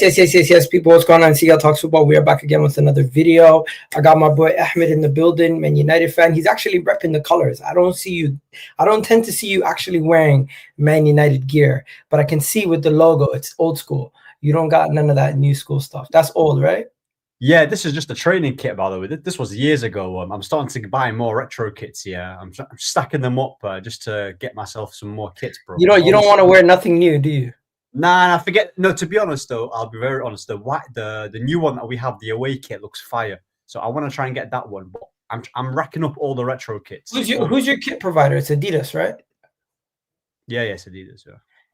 Yes. People, what's going on? CL Talks Football. We are back again with another video. I got my boy Ahmed in the building, Man United fan. He's actually repping the colors. I don't tend to see you actually wearing Man United gear, but I can see with the logo, it's old school. You don't got none of that new school stuff. That's old, right? Yeah, this is just a training kit, by the way. This was years ago. I'm starting to buy more retro kits. Yeah, I'm stacking them up just to get myself some more kits, bro. You don't want to wear nothing new, do you? Nah, forget. No, to be honest though, I'll be very honest. The new one that we have, the away kit, looks fire. So I want to try and get that one. But I'm racking up all the retro kits. Who's your kit provider? It's Adidas, right? Yeah, it's Adidas.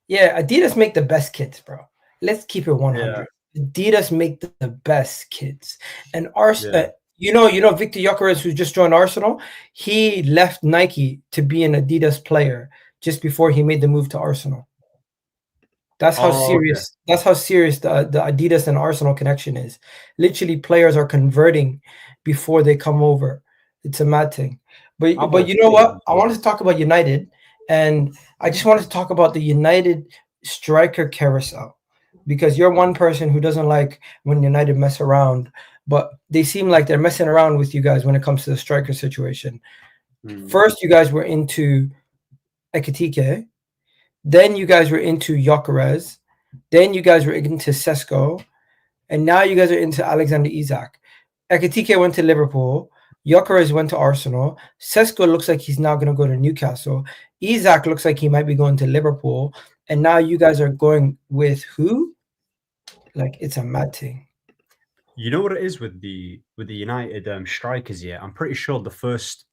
Yeah, Adidas make the best kits, bro. Let's keep it 100. Yeah. Adidas make the best kits, and Arsenal. You know Viktor Gyokeres, who just joined Arsenal. He left Nike to be an Adidas player just before he made the move to Arsenal. That's how serious. Okay. That's how serious the Adidas and Arsenal connection is. Literally, players are converting before they come over. It's a mad thing. But you know what? I wanted to talk about United, and I just wanted to talk about the United striker carousel. Because you're one person who doesn't like when United mess around, but they seem like they're messing around with you guys when it comes to the striker situation. First, you guys were into Ekitike. Then you guys were into Gyokeres. Then you guys were into Sesko. And now you guys are into Alexander Isak. Ekitike went to Liverpool. Gyokeres went to Arsenal. Sesko looks like he's now going to go to Newcastle. Isak looks like he might be going to Liverpool. And now you guys are going with who? Like, it's a mad thing. You know what it is with the United strikers? Yeah, I'm pretty sure the first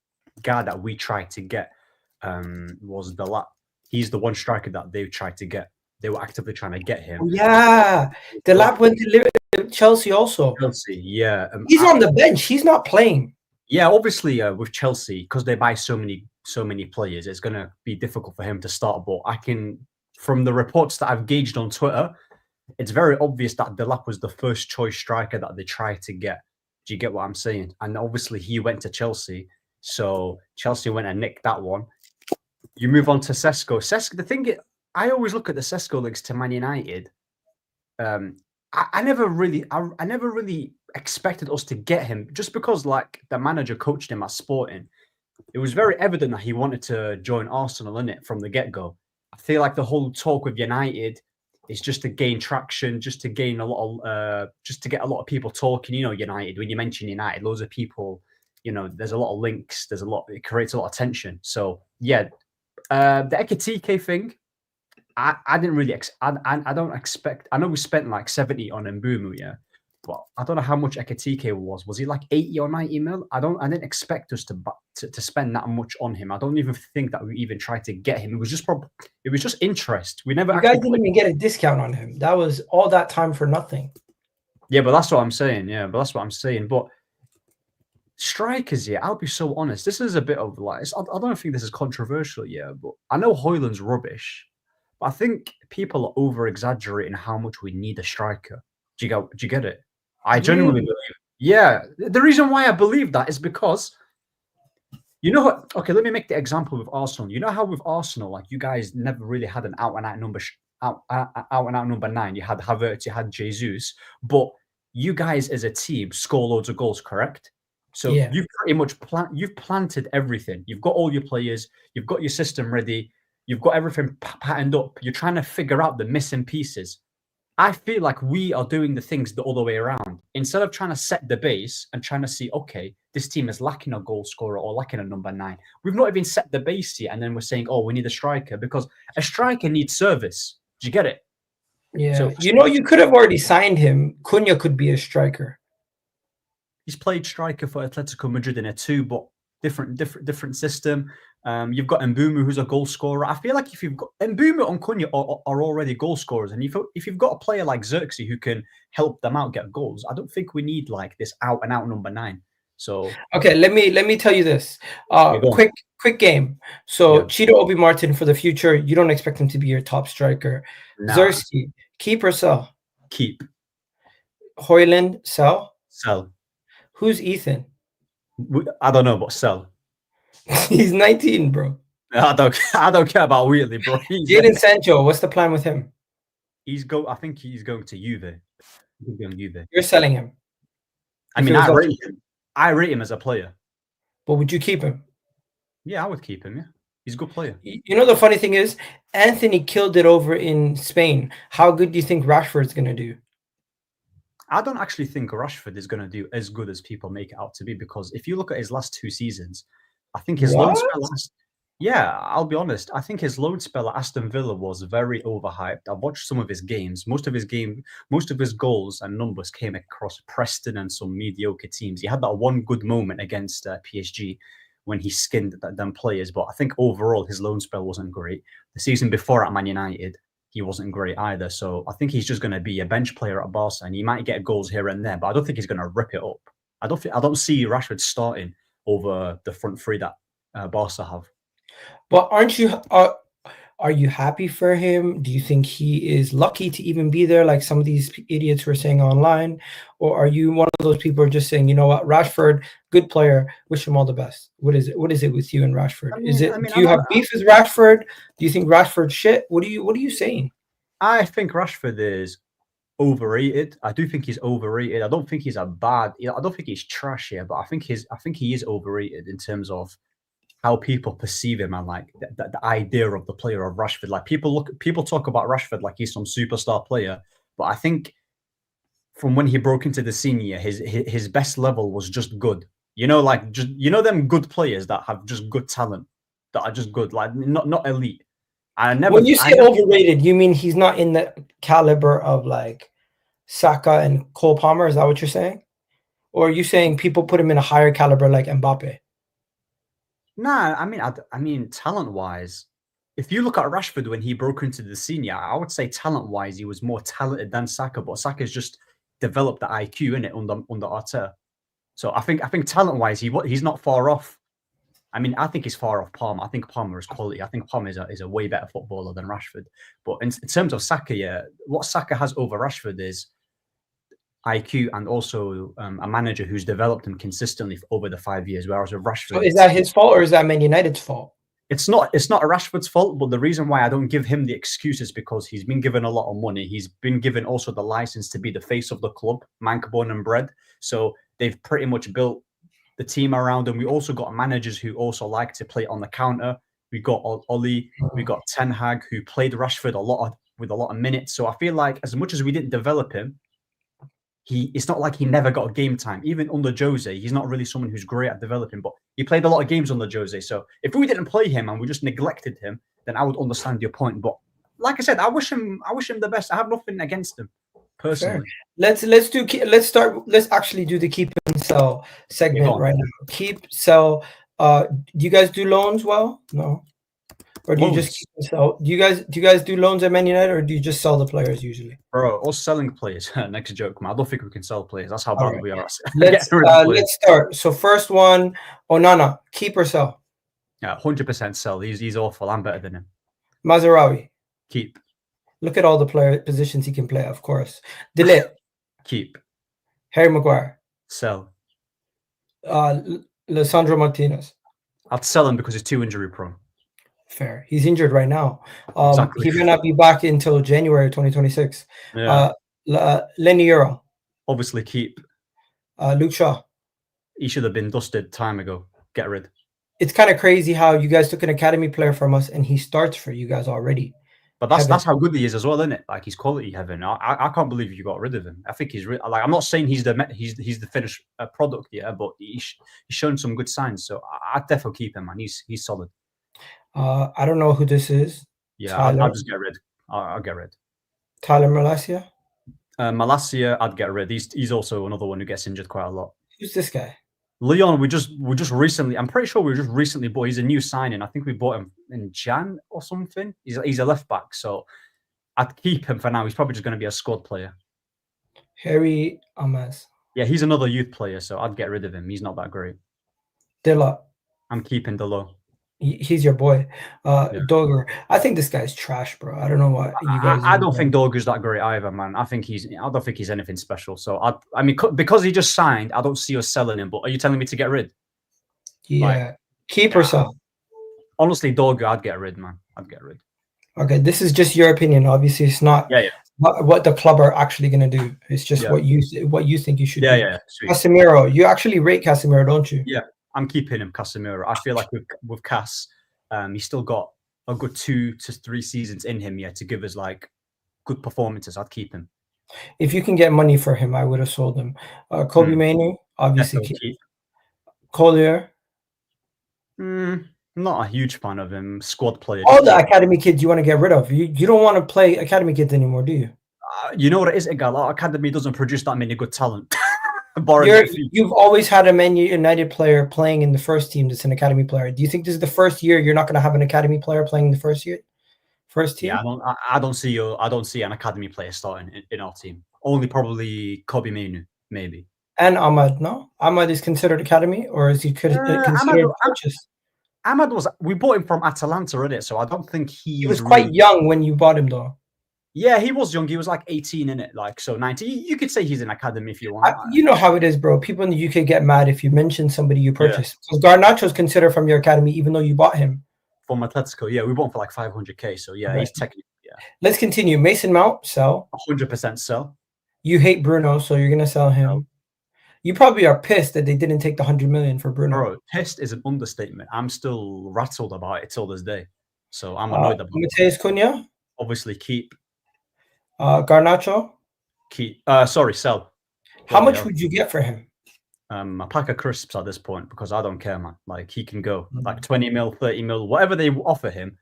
guy that we tried to get was the lap. He's the one striker that they tried to get. They were actively trying to get him. Yeah, the lap went to Chelsea also. Chelsea, yeah. He's on the bench. He's not playing. Yeah, obviously with Chelsea, because they buy so many players, it's gonna be difficult for him to start. But from the reports that I've gauged on Twitter, it's very obvious that Delap was the first choice striker that they tried to get. Do you get what I'm saying? And obviously he went to Chelsea, so Chelsea went and nicked that one. You move on to Sesko. The thing is, I always look at the Sesko links to Man United. I never really expected us to get him just because like the manager coached him at Sporting. It was very evident that he wanted to join Arsenal, innit, from the get-go. I feel like the whole talk with United is just to gain traction, just to gain just to get a lot of people talking. You know, United. When you mention United, loads of people. You know, there's a lot of links. It creates a lot of tension. So yeah, the Ekitike thing, I didn't really. I don't expect. I know we spent like 70 on Mbumu, yeah. But I don't know how much Ekitike was. Was he like 80 or 90 mil? I didn't expect us to spend that much on him. I don't even think that we even tried to get him. It was just interest. We never. You guys didn't even get a discount on him. That was all that time for nothing. Yeah, but that's what I'm saying. But strikers, yeah, I'll be so honest. This is a bit of like, I don't think this is controversial, yeah. But I know Højlund's rubbish, but I think people are over exaggerating how much we need a striker. Do you get it? I genuinely believe. Yeah, the reason why I believe that is because, you know what? Okay, let me make the example with Arsenal. You know how with Arsenal, like you guys never really had an out and out number 9. You had Havertz, you had Jesus, but you guys as a team score loads of goals, correct? So you've pretty much you've planted everything. You've got all your players. You've got your system ready. You've got everything patterned up. You're trying to figure out the missing pieces. I feel like we are doing the things the other way around. Instead of trying to set the base and trying to see, okay, this team is lacking a goal scorer or lacking a number 9. We've not even set the base yet. And then we're saying, oh, we need a striker, because a striker needs service. Do you get it? Yeah. So, you could have already signed him. Cunha could be a striker. He's played striker for Atletico Madrid in a 2, but different system. You've got Mbumu, who's a goal scorer. I feel like if you've got Mbumu and Cunha are already goal scorers, and if you've got a player like Xerxes who can help them out get goals, I don't think we need like this out and out number 9. So okay, let me tell you this. Quick game. So Cheeto Obi Martin for the future. You don't expect him to be your top striker. Nah. Xerxes, keep or sell? Keep. Højlund, sell? Sell. Who's Ethan? I don't know, but sell. He's 19, bro. I don't care about Wheatley, bro. Jadon Sancho, what's the plan with him? I think he's going to Juve. He'll be on Juve. You're selling him. I mean, I rate him. I rate him as a player. But would you keep him? Yeah, I would keep him. Yeah, he's a good player. You know, the funny thing is, Anthony killed it over in Spain. How good do you think Rashford's going to do? I don't actually think Rashford is going to do as good as people make it out to be, because if you look at his last 2 seasons, I think his loan spell. Yeah, I'll be honest. I think his loan spell at Aston Villa was very overhyped. I've watched some of his games. Most of his goals and numbers came across Preston and some mediocre teams. He had that one good moment against PSG when he skinned them players, but I think overall his loan spell wasn't great. The season before at Man United, he wasn't great either. So I think he's just going to be a bench player at Barca, and he might get goals here and there, but I don't think he's going to rip it up. I don't see Rashford starting over the front three that Barca have. But are you happy for him? Do you think he is lucky to even be there, like some of these idiots were saying online? Or are you one of those people who are just saying, you know what, Rashford, good player, wish him all the best? What is it with you and Rashford? Do you have beef with Rashford? Do you think Rashford's shit? What are you saying? I think Rashford is overrated. I do think he's overrated. I don't think he's I don't think he's trash here, but I think he is overrated in terms of how people perceive him and like the idea of the player of Rashford. Like people talk about Rashford like he's some superstar player, but I think from when he broke into the senior, his best level was just good. You know, like just them good players that have just good talent, that are just good, like not elite. When you say overrated, you mean he's not in the caliber of like Saka and Cole Palmer? Is that what you're saying? Or are you saying people put him in a higher caliber like Mbappe? Nah, I mean, talent-wise, if you look at Rashford when he broke into the senior, I would say talent-wise he was more talented than Saka, but Saka's just developed the IQ in it under Arteta. So I think talent-wise he's not far off. I mean, I think he's far off Palmer. I think Palmer is quality. I think Palmer is a way better footballer than Rashford. But in terms of Saka, yeah, what Saka has over Rashford is IQ and also a manager who's developed him consistently over the 5 years, whereas with Rashford... So is that his fault or is that Man United's fault? It's not a Rashford's fault, but the reason why I don't give him the excuse is because he's been given a lot of money. He's been given also the license to be the face of the club, mank, born and bred. So they've pretty much built the team around him. We also got managers who also like to play on the counter. We got Ollie, we got Ten Hag, who played Rashford with a lot of minutes. So I feel like as much as we didn't develop him, it's not like he never got a game time. Even under Jose, he's not really someone who's great at developing, but he played a lot of games under Jose. So if we didn't play him and we just neglected him, then I would understand your point. But like I said, I wish him the best. I have nothing against him personally. Fair. Let's actually do the keep and sell segment right now. Keep, sell. Do you guys do loans well? No. Or do you just keep and sell? Do you guys do loans at Man United, or do you just sell the players usually? Bro, us selling players. Next joke, man. I don't think we can sell players. That's how bad we are. Let's start. So first one, Onana, keep or sell? Yeah, 100% sell. He's awful. I'm better than him. Mazarawi, keep. Look at all the player positions he can play. Of course, Delete, keep. Harry Maguire, sell. Lisandro Martinez, I'd sell him because he's too injury prone. Fair. He's injured right now. Exactly. He may not be back until January 2026. Yeah. Lenny Euro. Obviously keep. Luke Shaw. He should have been dusted time ago. Get rid. It's kind of crazy how you guys took an academy player from us and he starts for you guys already. But that's how good he is as well, isn't it? Like he's quality, Heaven. I can't believe you got rid of him. I think he's like, I'm not saying he's the finished product, yeah, but he's shown some good signs. So I'd definitely keep him, man. He's solid. I don't know who this is. Yeah, I'll just get rid. I'll get rid. Tyler Malacia? Malacia, I'd get rid. He's also another one who gets injured quite a lot. Who's this guy? Leon, we just recently, I'm pretty sure we just recently bought. He's a new signing. I think we bought him in Jan or something. He's a left back, so I'd keep him for now. He's probably just going to be a squad player. Harry Amaz. Yeah, he's another youth player, so I'd get rid of him. He's not that great. Dilla. I'm keeping Dilla. He's your boy. Dogger. I think this guy's trash, bro. I don't know what you guys. I don't think Dogger's that great either, man. I don't think he's anything special. So I mean, because he just signed, I don't see us selling him. But are you telling me to get rid? Yeah. Like, keep or sell? Honestly, Dogger, I'd get rid, man. I'd get rid. Okay, this is just your opinion. Obviously, it's not. Yeah. what the club are actually going to do. It's just what you think you should do. Yeah, sweet. Casemiro, you actually rate Casemiro, don't you? Yeah, I'm keeping him, Casemiro. I feel like with Cas, he's still got a good 2 to 3 seasons in him yet to give us like good performances. I'd keep him. If you can get money for him, I would have sold him. Kobe Mainoo, obviously. Keep. Collier. Not a huge fan of him. Squad player. All the academy kids you want to get rid of. You don't want to play academy kids anymore, do you? You know what it is, Igal? Our academy doesn't produce that many good talent. You've always had a Man United player playing in the first team that's an academy player. Do you think this is the first year you're not going to have an academy player playing in the first team? Yeah, I don't see an academy player starting in our team. Only probably Kobe Mainoo, maybe. And Ahmad, no? Ahmad is considered academy, or is he considered purchase? Ahmad we bought him from Atalanta, isn't it? So I don't think he was quite young when you bought him, though. Yeah, he was young. He was like 18 in it, like so 19. You could say he's an academy if you want. You know how it is, bro. People in the UK get mad if you mention somebody you purchased. Because Garnacho's considered from your academy, even though you bought him. From Atletico, yeah, we bought him for like 500k. So yeah, he's technically. Yeah. Let's continue. Mason Mount, sell. 100% sell. You hate Bruno, so you're gonna sell him. No. You probably are pissed that they didn't take the 100 million for Bruno. Bro, pissed is an understatement. I'm still rattled about it till this day. So I'm annoyed about it. Mateus Cunha? Obviously keep. Garnacho? Keep. Sorry, sell. How much would you get for him? A pack of crisps at this point because I don't care, man. Like he can go like 20 mil, 30 mil, whatever they offer him.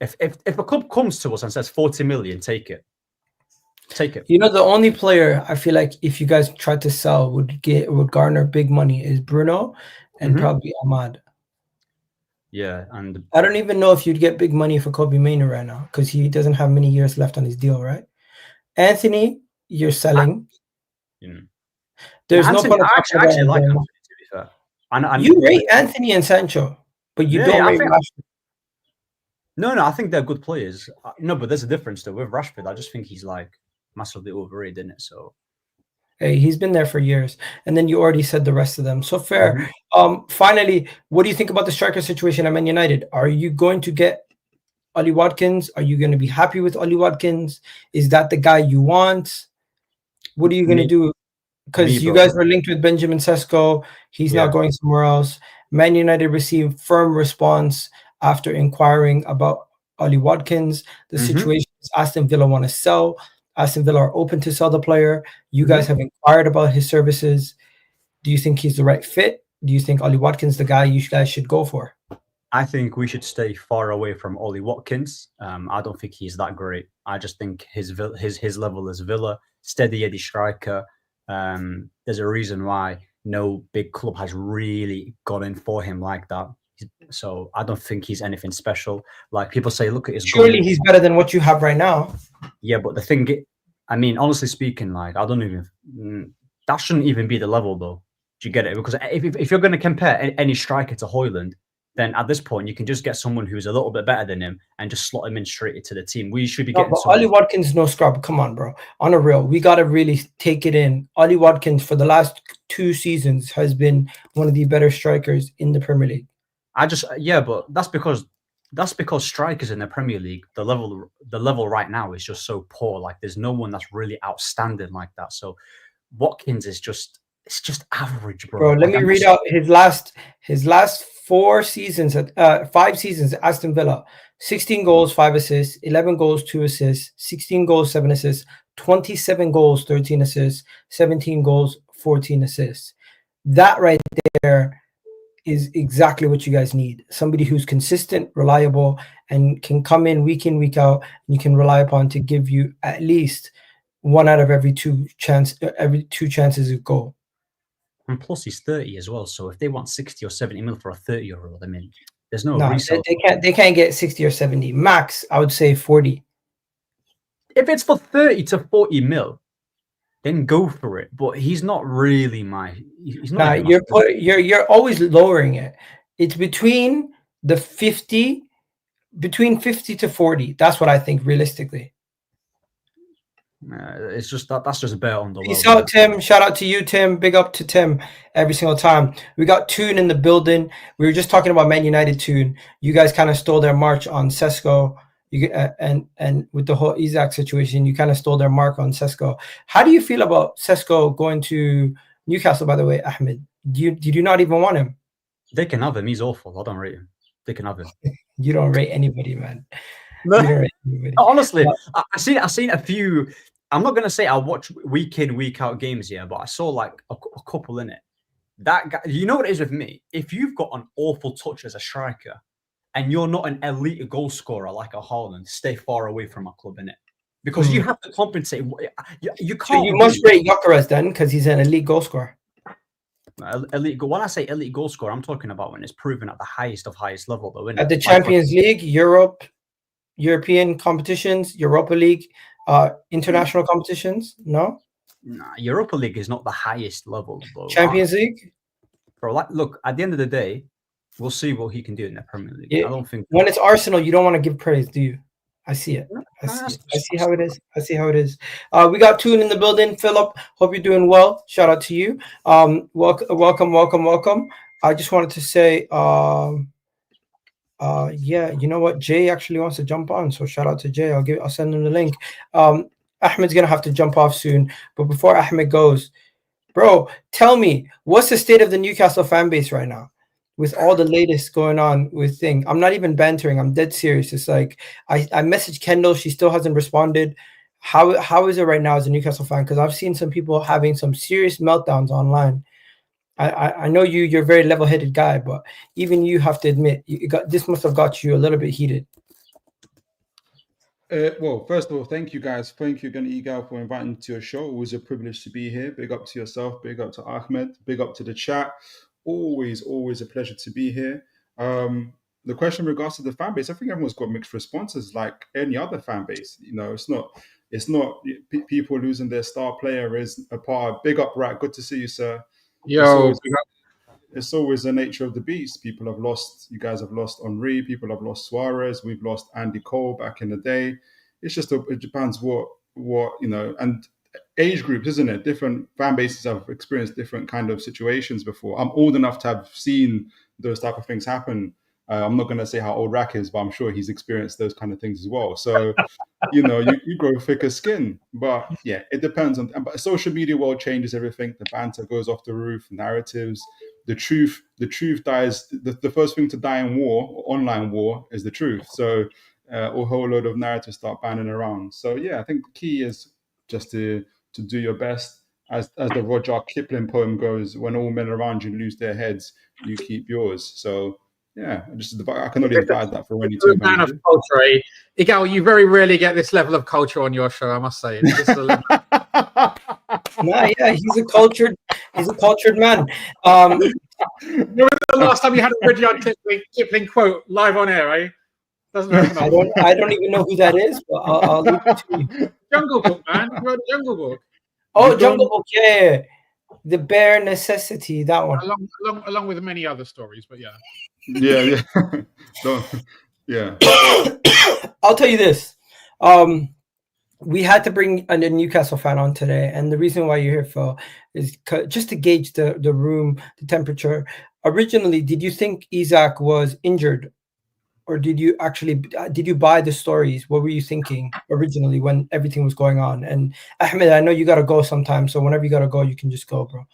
If a club comes to us and says 40 million, take it. Take it. You know, the only player I feel like if you guys tried to sell would garner big money is Bruno and probably Ahmad. Yeah, and I don't even know if you'd get big money for Kobe Mainoo right now because he doesn't have many years left on his deal, right? Anthony, you're selling. There's no point. I actually like Anthony, to be fair. You rate Anthony and Sancho, but you don't rate Rashford. No, I think they're good players. No, but there's a difference though. With Rashford, I just think he's like massively overrated, isn't it? So, hey, he's been there for years, and then you already said the rest of them. So fair. Finally, what do you think about the striker situation at Man United? Are you going to get Ollie Watkins? Are you going to be happy with Ollie Watkins? Is that the guy you want? What are you going to do? Because you guys were linked with Benjamin Sesko. He's now going somewhere else. Man United received firm response after inquiring about Ollie Watkins. The situation is Aston Villa want to sell. Aston Villa are open to sell the player. You guys have inquired about his services. Do you think he's the right fit? Do you think Ollie Watkins the guy you guys should go for? I think we should stay far away from Ollie Watkins. I don't think he's that great. I just think his level is Villa, steady Eddie striker. There's a reason why no big club has really gone in for him like that. So I don't think he's anything special. Like people say, look at his. Surely he's better than what you have right now. Yeah, but the thing, I mean, honestly speaking, like I don't even. That shouldn't even be the level, though. Do you get it? Because if you're going to compare any striker to Højlund, then at this point you can just get someone who's a little bit better than him and just slot him in straight into the team. We should be getting. But Ollie Watkins, no scrub. Come on, bro. On a real, we gotta really take it in. Ollie Watkins for the last 2 seasons has been one of the better strikers in the Premier League. But that's because strikers in the Premier League, the level right now is just so poor. Like there's no one that's really outstanding like that. So Watkins is just average, bro. Let me read out his last 5 seasons at Aston Villa. 16 goals, 5 assists, 11 goals, 2 assists, 16 goals, 7 assists, 27 goals, 13 assists, 17 goals, 14 assists. That right there is exactly what you guys need. Somebody who's consistent, reliable, and can come in, week out, and you can rely upon to give you at least 1 out of every 2 chances a goal. And plus he's 30 as well. So if they want 60 or 70 mil for a 30-year-old, I mean, there's no resale. They can't get 60 or 70. Max, I would say 40. If it's for 30 to 40 mil, then go for it. But he's not really he's not. You're always lowering it. It's between 50 to 40. That's what I think realistically. It's just that's just a bet on the world. Peace out, Tim. Shout out to you, Tim. Big up to Tim every single time. We got Toon in the building. We were just talking about Man United, Toon. You guys kind of stole their march on Sesko. You and with the whole Isak situation, you kind of stole their mark on Sesko. How do you feel about Sesko going to Newcastle? By the way, Ahmed, did you not even want him? They can have him. He's awful. I don't rate him. They can have him. You don't rate anybody, man. No. You don't rate anybody. Honestly, I've seen a few. I'm not gonna say I watch week in, week out games, but I saw like a couple in it. That guy, you know what it is with me? If you've got an awful touch as a striker and you're not an elite goal scorer like a Haaland, stay far away from my club, innit? Because you have to compensate. You can't. So you must rate Gyokeres then, because he's an elite goal scorer. Elite. When I say elite goal scorer, I'm talking about when it's proven at the highest level, though. At the Champions League, European competitions, Europa League, international competitions. No. Nah, Europa League is not the highest level, though. Champions League, bro. Like, look, at the end of the day, we'll see what he can do in the Premier League. Yeah. I don't think when it's Arsenal, you don't want to give praise, do you? I see it. I see how it is. I see how it is. We got Toon in the building. Philip, hope you're doing well. Shout out to you. Welcome. I just wanted to say, yeah, you know what? Jay actually wants to jump on, so shout out to Jay. I'll send him the link. Ahmed's gonna have to jump off soon, but before Ahmed goes, bro, tell me, what's the state of the Newcastle fan base right now? With all the latest going on with thing. I'm not even bantering. I'm dead serious. It's like I messaged Kendall. She still hasn't responded. How is it right now as a Newcastle fan? Because I've seen some people having some serious meltdowns online. I know you're a very level-headed guy, but even you have to admit this must have got you a little bit heated. Well, first of all, thank you guys. Thank you again, Igal, for inviting me to your show. It was a privilege to be here. Big up to yourself. Big up to Ahmed. Big up to the chat. Always a pleasure to be here. The question in regards to the fan base, I think everyone's got mixed responses like any other fan base. You know, it's not people losing their star player is a part of. Big up, Rat. Good to see you, sir. Yo, it's always the nature of the beast. People have lost. You guys have lost Henry. People have lost Suarez. We've lost Andy Cole back in the day. It's just it depends what you know, and age groups, isn't it? Different fan bases have experienced different kind of situations before. I'm old enough to have seen those type of things happen. I'm not going to say how old Rack is, but I'm sure he's experienced those kind of things as well. So, you know, you grow thicker skin. But yeah, it depends on. But social media world changes everything. The banter goes off the roof. Narratives. The truth dies. The first thing to die in war, or online war, is the truth. So, a whole load of narratives start banning around. So yeah, I think the key is just to do your best. As the Rudyard Kipling poem goes, when all men around you lose their heads, you keep yours. So yeah, I can only advise that for any two man of culture, eh? Igal, you very rarely get this level of culture on your show, I must say. Yeah, he's a cultured man. Remember the last time you had a Rudyard Kipling quote live on air, eh? I don't even know who that is, but I'll leave it to you. Jungle Book, man. You wrote Jungle Book. Oh, Jungle Book, yeah. The bare necessity, that one. Along with many other stories, but yeah. Yeah. Yeah. I'll tell you this. We had to bring a Newcastle fan on today, and the reason why you're here, Phil, is just to gauge the room, the temperature. Originally, did you think Isak was injured? Or did you buy the stories? What were you thinking originally when everything was going on? And Ahmed, I know you got to go sometime. So whenever you got to go, you can just go, bro.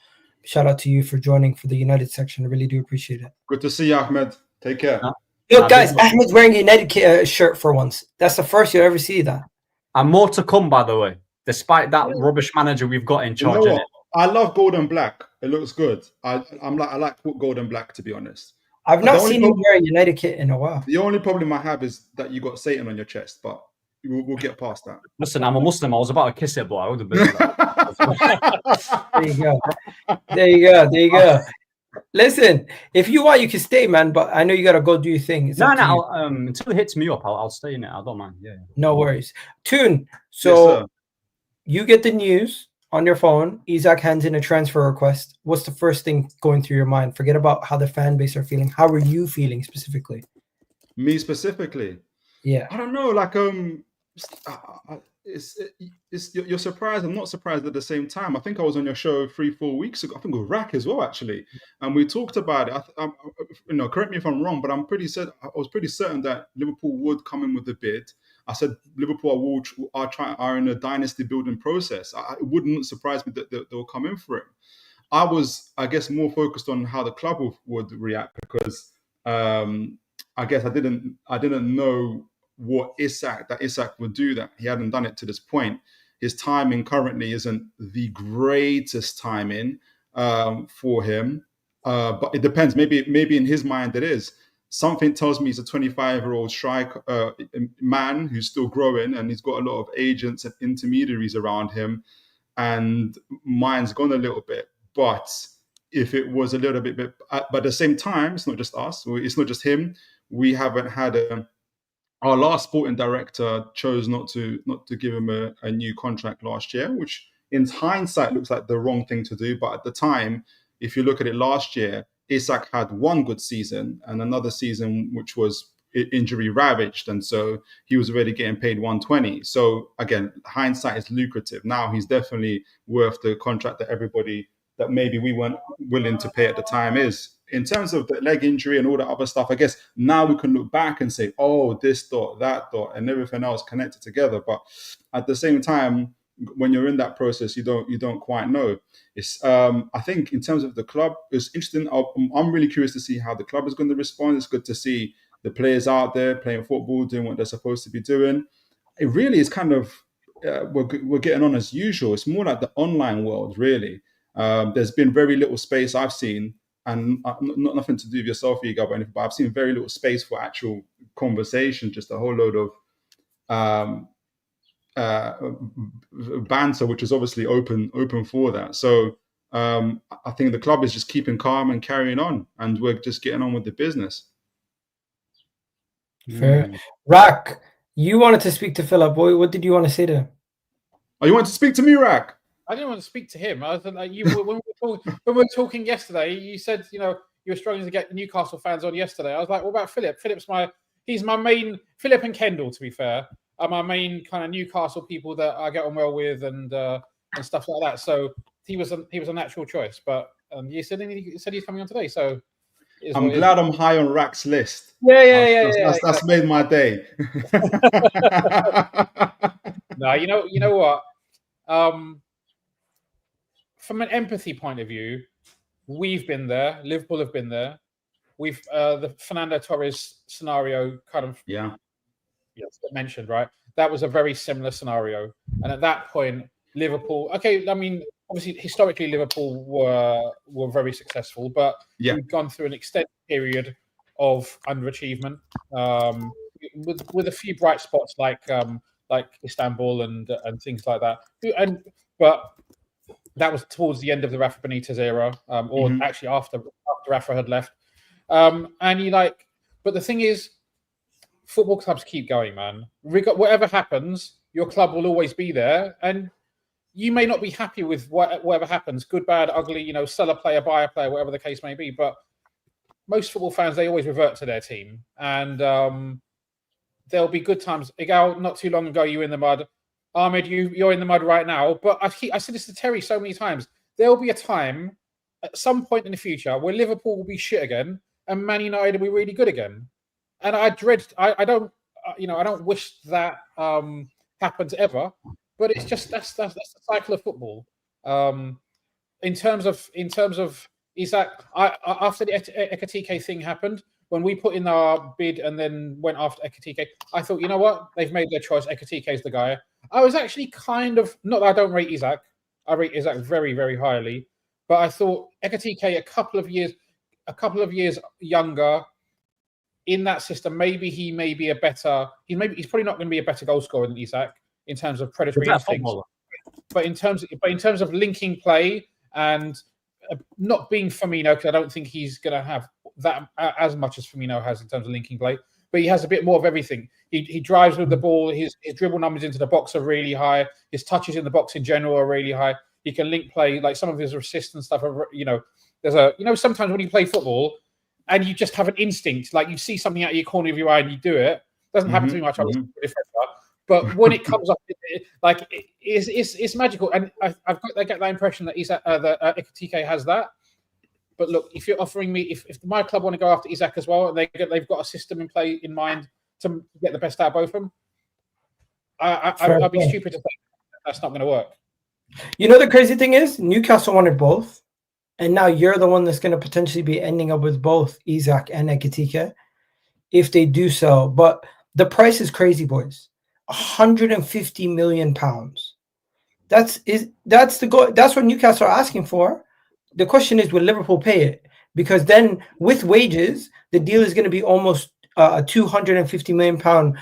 Shout out to you for joining for the United section. I really do appreciate it. Good to see you, Ahmed. Take care. Yo, guys, Ahmed's wearing a United shirt for once. That's the first you'll ever see that. And more to come, by the way, despite that rubbish manager we've got in charge. You know I love gold and black. It looks good. I like gold and black, to be honest. I've not seen him wear a United kit in a while. The only problem I have is that you got Satan on your chest, but we'll get past that. Listen, I'm a Muslim. I was about to kiss it, but I would have been. There you go. Listen, if you want, you can stay, man. But I know you gotta go do your thing. No. Until it hits me up, I'll stay in it. I don't mind. Yeah. No worries. Toon. So you get the news on your phone. Isak hands in a transfer request. What's the first thing going through your mind? Forget about how the fan base are feeling. How are you feeling specifically? Me specifically? Yeah. I don't know. Like you're surprised. I'm not surprised at the same time. I think I was on your show 3-4 weeks ago. I think with Rack as well, actually, and we talked about it. Correct me if I'm wrong, but I was pretty certain that Liverpool would come in with a bid. I said Liverpool are in a dynasty building process. It wouldn't surprise me that they'll come in for him. I was, I guess, more focused on how the club would react, because I guess I didn't know what Isak would do that. He hadn't done it to this point. His timing currently isn't the greatest timing for him, but it depends. Maybe in his mind it is. Something tells me he's a 25-year-old man who's still growing, and he's got a lot of agents and intermediaries around him, and mine's gone a little bit. But if it was a little bit, but at the same time, it's not just us. It's not just him. We haven't had our last sporting director chose not to give him a new contract last year, which in hindsight looks like the wrong thing to do. But at the time, if you look at it last year, Isak had one good season and another season which was injury ravaged, and so he was already getting paid 120. So again, hindsight is lucrative. Now he's definitely worth the contract that maybe we weren't willing to pay at the time is. In terms of the leg injury and all that other stuff, I guess now we can look back and say, oh, this dot, that dot, and everything else connected together. But at the same time, when you're in that process, you don't quite know. It's I think in terms of the club, it's interesting. I'm really curious to see how the club is going to respond. It's good to see the players out there playing football, doing what they're supposed to be doing. It really is kind of we're getting on as usual. It's more like the online world, really. There's been very little space I've seen, and not nothing to do with yourself, Hugo, but I've seen very little space for actual conversation, just a whole load of banter, which is obviously open for that. So I think the club is just keeping calm and carrying on, and we're just getting on with the business. Fair. Rack, you wanted to speak to Philip. What did you want to say to him? Oh, you want to speak to me, Rack? I didn't want to speak to him. I thought like when we were talking yesterday, you said you were struggling to get the Newcastle fans on yesterday. I was like, what about Philip? He's my main. Philip and Kendall, to be fair, are my main kind of Newcastle people that I get on well with and stuff like that. So he was a natural choice. But you said he's coming on today. So I'm glad I'm high on Rack's list. That's made my day. No, you know what? From an empathy point of view, we've been there. Liverpool have been there. We've the Fernando Torres scenario kind of mentioned, right? That was a very similar scenario, and at that point, Liverpool. Okay, I mean, obviously, historically, Liverpool were very successful, but we've gone through an extended period of underachievement, with a few bright spots like Istanbul and things like that. But that was towards the end of the Rafa Benitez era, or actually after Rafa had left. But the thing is, football clubs keep going, man. Whatever happens, your club will always be there, and you may not be happy with whatever happens, good, bad, ugly, sell a player, buy a player, whatever the case may be. But most football fans, they always revert to their team, and there'll be good times. Igal, not too long ago, you were in the mud. Ahmed, you're in the mud right now. But I said this to Terry so many times. There will be a time at some point in the future where Liverpool will be shit again and Man United will be really good again. And I don't wish that happens ever. But it's just that's the cycle of football. In terms of Isak, after the Ekitike thing happened, when we put in our bid and then went after Ekitike, I thought, you know what? They've made their choice. Ekitike is the guy. I was actually kind of, not that I don't rate Isak. I rate Isak very, very highly. But I thought Ekitike, a couple of years younger in that system, maybe he may be he's probably not going to be a better goal scorer than Isak in terms of predatory instincts. But in terms of linking play and not being Firmino, because I don't think he's going to have that as much as Firmino has in terms of linking play, but he has a bit more of everything. He drives with the ball. His dribble numbers into the box are really high. His touches in the box in general are really high. He can link play, like some of his assists and stuff. There's sometimes when you play football and you just have an instinct, like you see something out of your corner of your eye and you do it. Doesn't happen to me much. But when it comes up, it's magical, and I get that impression that Ekitike has that. But look, if you're offering me, if my club want to go after Isak as well, and they've got a system in mind to get the best out of both of them, I'd be stupid to think that's not going to work. You know, the crazy thing is, Newcastle wanted both, and now you're the one that's going to potentially be ending up with both Isak and Ekitike if they do so. But the price is crazy, boys. £150 million. That's the goal. That's what Newcastle are asking for. The question is, will Liverpool pay it? Because then, with wages, the deal is going to be almost a £250 million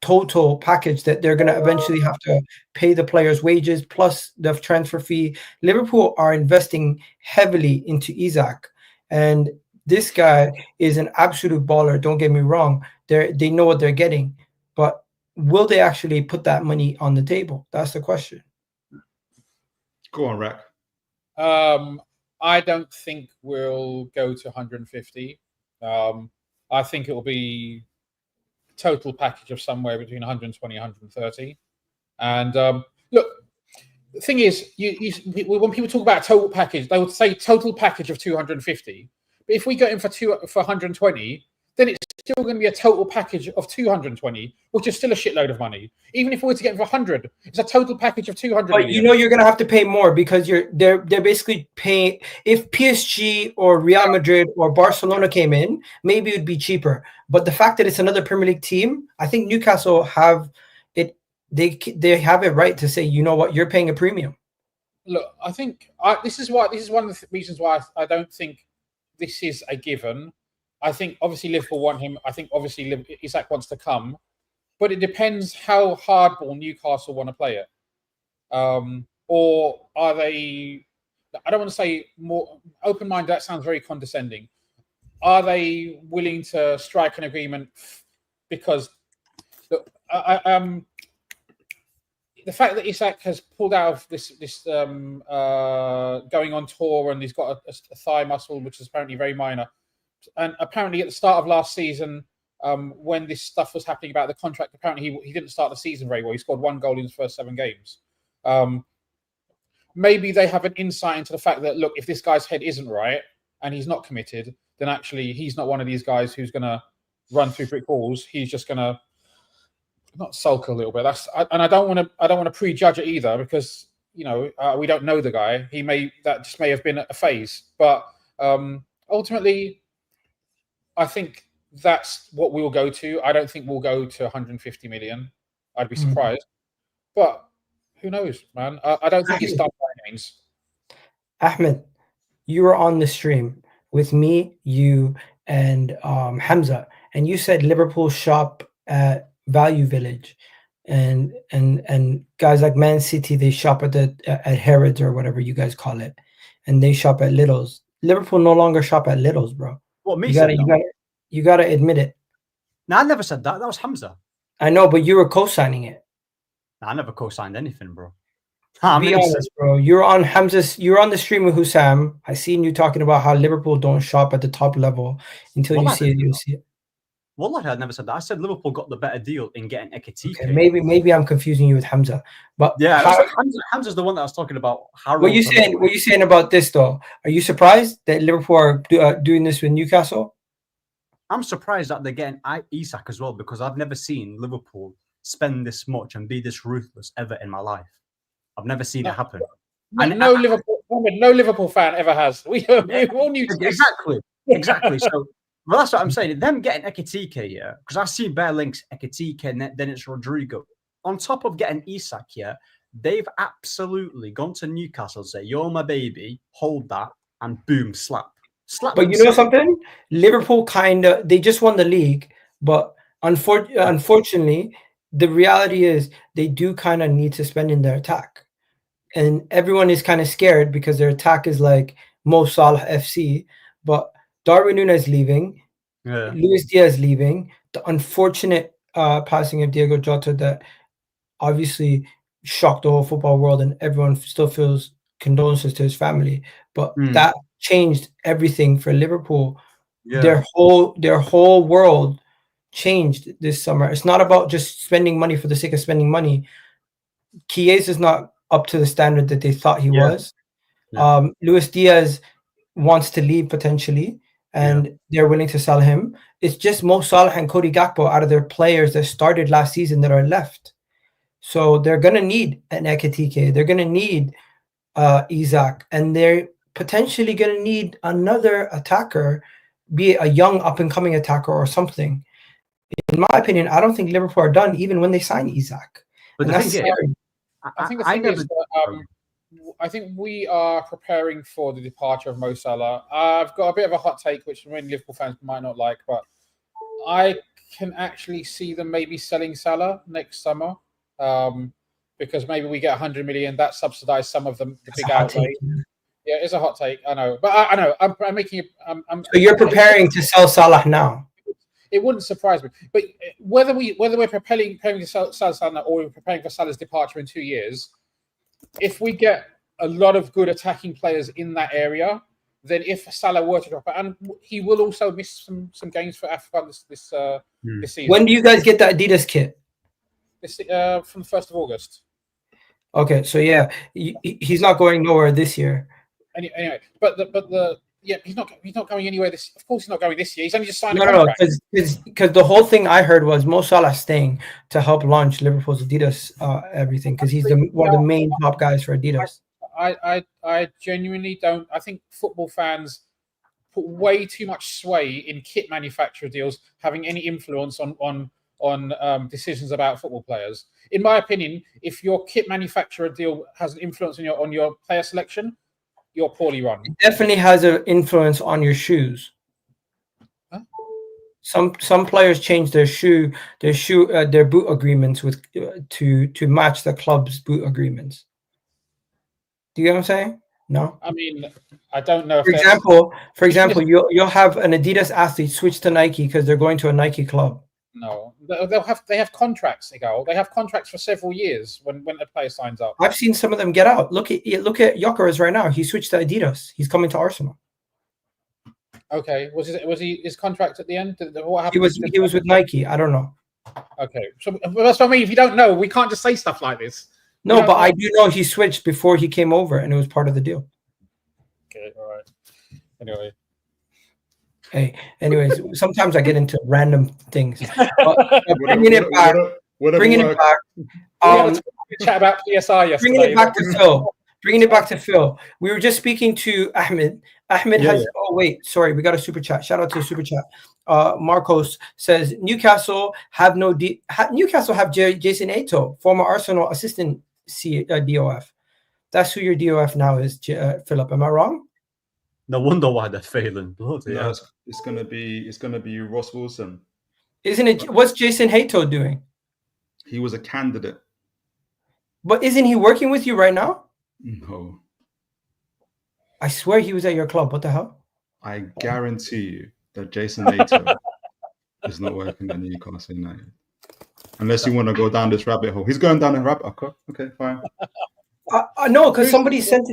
total package that they're going to eventually have to pay the players' wages plus the transfer fee. Liverpool are investing heavily into Isak, and this guy is an absolute baller. Don't get me wrong; they know what they're getting, but will they actually put that money on the table? That's the question. Go on, Rack. I don't think we'll go to 150. I think it will be total package of somewhere between 120 and 130. And look, the thing is, when people talk about total package, they would say total package of 250. But if we go in for 120, then it's still going to be a total package of 220, which is still a shitload of money. Even if we were to get for 100, it's a total package of 200 but million. You know you're going to have to pay more because they're basically paying. If PSG or Real Madrid or Barcelona came in, maybe it'd be cheaper. But the fact that it's another Premier League team, I think Newcastle have it. They have it right to say, you know what, you're paying a premium. Look, I think this is one of the reasons why I don't think this is a given. I think obviously Liverpool want him. I think obviously Isak wants to come, but it depends how hardball Newcastle want to play it. Or are they? I don't want to say more open-minded. That sounds very condescending. Are they willing to strike an agreement? Because look, the fact that Isak has pulled out of this going on tour and he's got a thigh muscle, which is apparently very minor. And apparently at the start of last season, when this stuff was happening about the contract, apparently he didn't start the season very well. He scored 1 goal in his first 7 games. Maybe they have an insight into the fact that, look, if this guy's head isn't right and he's not committed, then actually he's not one of these guys who's going to run through brick walls. He's just going to not sulk a little bit. And I don't want to prejudge it either because, you know, we don't know the guy. That just may have been a phase. But ultimately, I think that's what we'll go to. I don't think we'll go to 150 million. I'd be surprised. But who knows, man? I don't think it's done by names. Ahmed, you were on the stream with me, you, and Hamza, and you said Liverpool shop at Value Village, and guys like Man City, they shop at Harrods or whatever you guys call it, and they shop at Lidl's. Liverpool no longer shop at Lidl's, bro. What, me? You gotta admit it. No, I never said that. That was Hamza. I know, but you were co-signing it. No, I never co-signed anything, bro. Be honest, bro. You're on the stream with Hussam. I seen you talking about how Liverpool don't shop at the top level until you see it. You'll see it. Wallahi, I never said that. I said Liverpool got the better deal in getting Ekitike. Okay, maybe I'm confusing you with Hamza. But yeah, Hamza's the one that I was talking about. What you saying about this though? Are you surprised that Liverpool are doing this with Newcastle? I'm surprised that they're getting Isak as well because I've never seen Liverpool spend this much and be this ruthless ever in my life. I've never seen it happen. No Liverpool fan ever has. We all knew exactly. So. Well, that's what I'm saying. Them getting Ekitike, yeah, because I've seen bare links, Ekitike, and then it's Rodrigo. On top of getting Isak, yeah, they've absolutely gone to Newcastle and say, "You're my baby, hold that," and boom, slap. But you know something? Liverpool they just won the league, but unfortunately, the reality is they do kind of need to spend in their attack, and everyone is kind of scared because their attack is like Mo Salah FC, but Darwin Núñez leaving, Luis Diaz leaving, the unfortunate passing of Diego Jota that obviously shocked the whole football world and everyone still feels condolences to his family. But that changed everything for Liverpool. Yeah. Their whole world changed this summer. It's not about just spending money for the sake of spending money. Chiesa is not up to the standard that they thought he was. Yeah. Luis Diaz wants to leave potentially, and they're willing to sell him. It's just Mo Salah and Cody Gakpo out of their players that started last season that are left. So they're going to need an Ekitike. They're going to need Isak, and they're potentially going to need another attacker, be it a young up-and-coming attacker or something. In my opinion, I don't think Liverpool are done even when they sign Isak. But the thing is, I think the thing is that I think we are preparing for the departure of Mo Salah. I've got a bit of a hot take, which many Liverpool fans might not like, but I can actually see them maybe selling Salah next summer, because maybe we get 100 million that subsidise some of the big outlay. Yeah, it's a hot take, I know, but I know I'm making it. So you're preparing to sell Salah now? It wouldn't surprise me, but whether we're preparing to sell Salah or we're preparing for Salah's departure in 2 years, if we get a lot of good attacking players in that area, then if Salah were to drop out, and he will also miss some games for Africa this season. When do you guys get the Adidas kit? From the 1st of August. Okay, so yeah, he's not going nowhere this year. Anyway, but he's not going anywhere this. Of course, he's not going this year. He's only just signed a contract. Because the whole thing I heard was Mo Salah staying to help launch Liverpool's Adidas everything, because he's one of the main top guys for Adidas. I genuinely don't. I think football fans put way too much sway in kit manufacturer deals having any influence on decisions about football players. In my opinion, if your kit manufacturer deal has an influence on your player selection, you're poorly run. It definitely has an influence on your shoes. Huh? Some players change their boot agreements with to match the club's boot agreements. Do you get what I'm saying? No. I mean, I don't know. For example, you'll have an Adidas athlete switch to Nike because they're going to a Nike club. No, they have contracts. They have contracts for several years when a player signs up. I've seen some of them get out. Look at Gyokeres right now. He switched to Adidas. He's coming to Arsenal. Okay, was his contract at the end? What happened? He was with Nike. I don't know. Okay, so that's what I mean. If you don't know, we can't just say stuff like this. No, but I do know he switched before he came over, and it was part of the deal. Okay, all right. Anyway. Hey, anyways, sometimes I get into random things. Bringing it back. Chat about PSR yesterday. Bringing it back to Phil. We were just speaking to Ahmed. Ahmed has. Oh wait, sorry, we got a super chat. Shout out to the super chat. Marcos says Newcastle have Jason Ato, former Arsenal assistant DOF. That's who your DOF now is, Philip. Am I wrong? No wonder why they're failing. No, it's gonna be Ross Wilson. Isn't it? What's Jason Hato doing? He was a candidate. But isn't he working with you right now? No. I swear he was at your club. What the hell? I guarantee you that Jason Hato is not working at Newcastle United. Unless you want to go down this rabbit hole. He's going down the rabbit hole. Okay, fine. No, because somebody said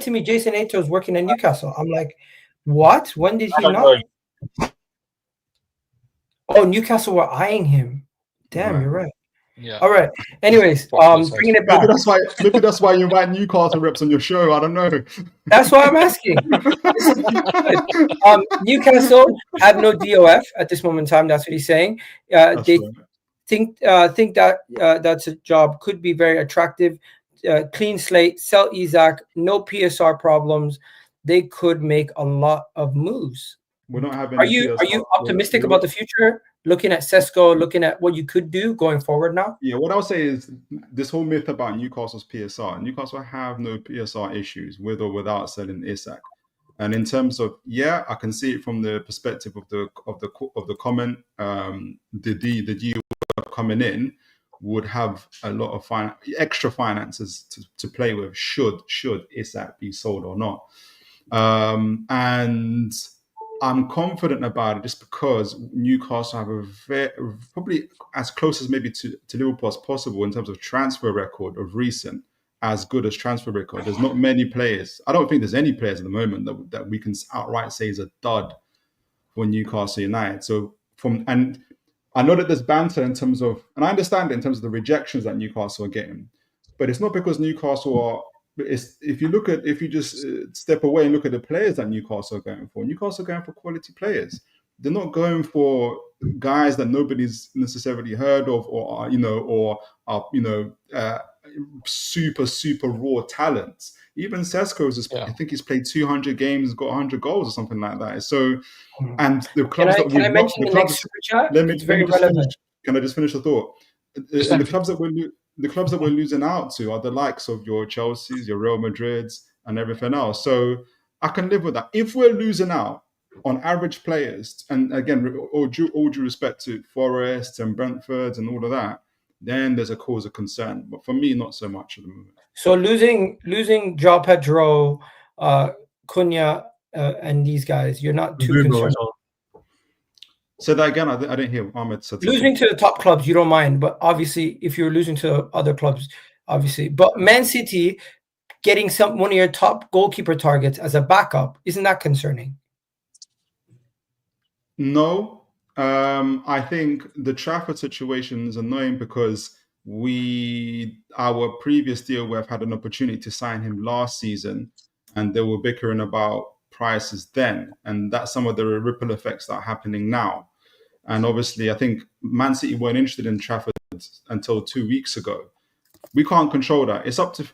to me Jason Ato is working at Newcastle. I'm like, what? When did he not? Oh, Newcastle were eyeing him. Damn, you're right. Yeah. All right. Anyways, bringing it back. Maybe that's why you invite Newcastle reps on your show. I don't know. That's why I'm asking. Newcastle have no DOF at this moment in time. That's what he's saying. They think that that's a job could be very attractive. Clean slate, sell Isak, no PSR problems. They could make a lot of moves. We're not having. Are you optimistic about the future? Looking at Sesko, looking at what you could do going forward now? Yeah, what I'll say is this whole myth about Newcastle's PSR. Newcastle have no PSR issues with or without selling Isak. And in terms of I can see it from the perspective of the comment. The deal coming in would have a lot of extra finances to play with should Isak be sold or not. And I'm confident about it just because Newcastle have a probably as close as maybe to Liverpool as possible in terms of transfer record of recent, as good as transfer record. There's not many players. I don't think there's any players at the moment that we can outright say is a dud for Newcastle United. So I know that there's banter in terms of, and I understand it in terms of the rejections that Newcastle are getting, but it's not because Newcastle are. If you just step away and look at the players that Newcastle are going for, Newcastle are going for quality players. They're not going for guys that nobody's necessarily heard of, or super raw talents. Even Sesko I think he's played 200 games, got 100 goals or something like that. So, and the clubs that can I mention the next super chat? It's very relevant. Can I just finish the thought? The clubs that we're losing out to are the likes of your Chelseas, your Real Madrids, and everything else. So I can live with that. If we're losing out on average players, and again, all due respect to Forest and Brentford and all of that, then there's a cause of concern. But for me, not so much at the moment. So losing João Pedro, Cunha, and these guys, you're not too concerned. So that again, I didn't hear Ahmed said losing to the top clubs, you don't mind, but obviously, if you're losing to other clubs, obviously, but Man City getting one of your top goalkeeper targets as a backup, isn't that concerning? No, I think the Trafford situation is annoying because our previous deal, we've had an opportunity to sign him last season, and they were bickering about prices then, and that's some of the ripple effects that are happening now. And obviously, I think Man City weren't interested in Trafford until 2 weeks ago. We can't control that. It's up to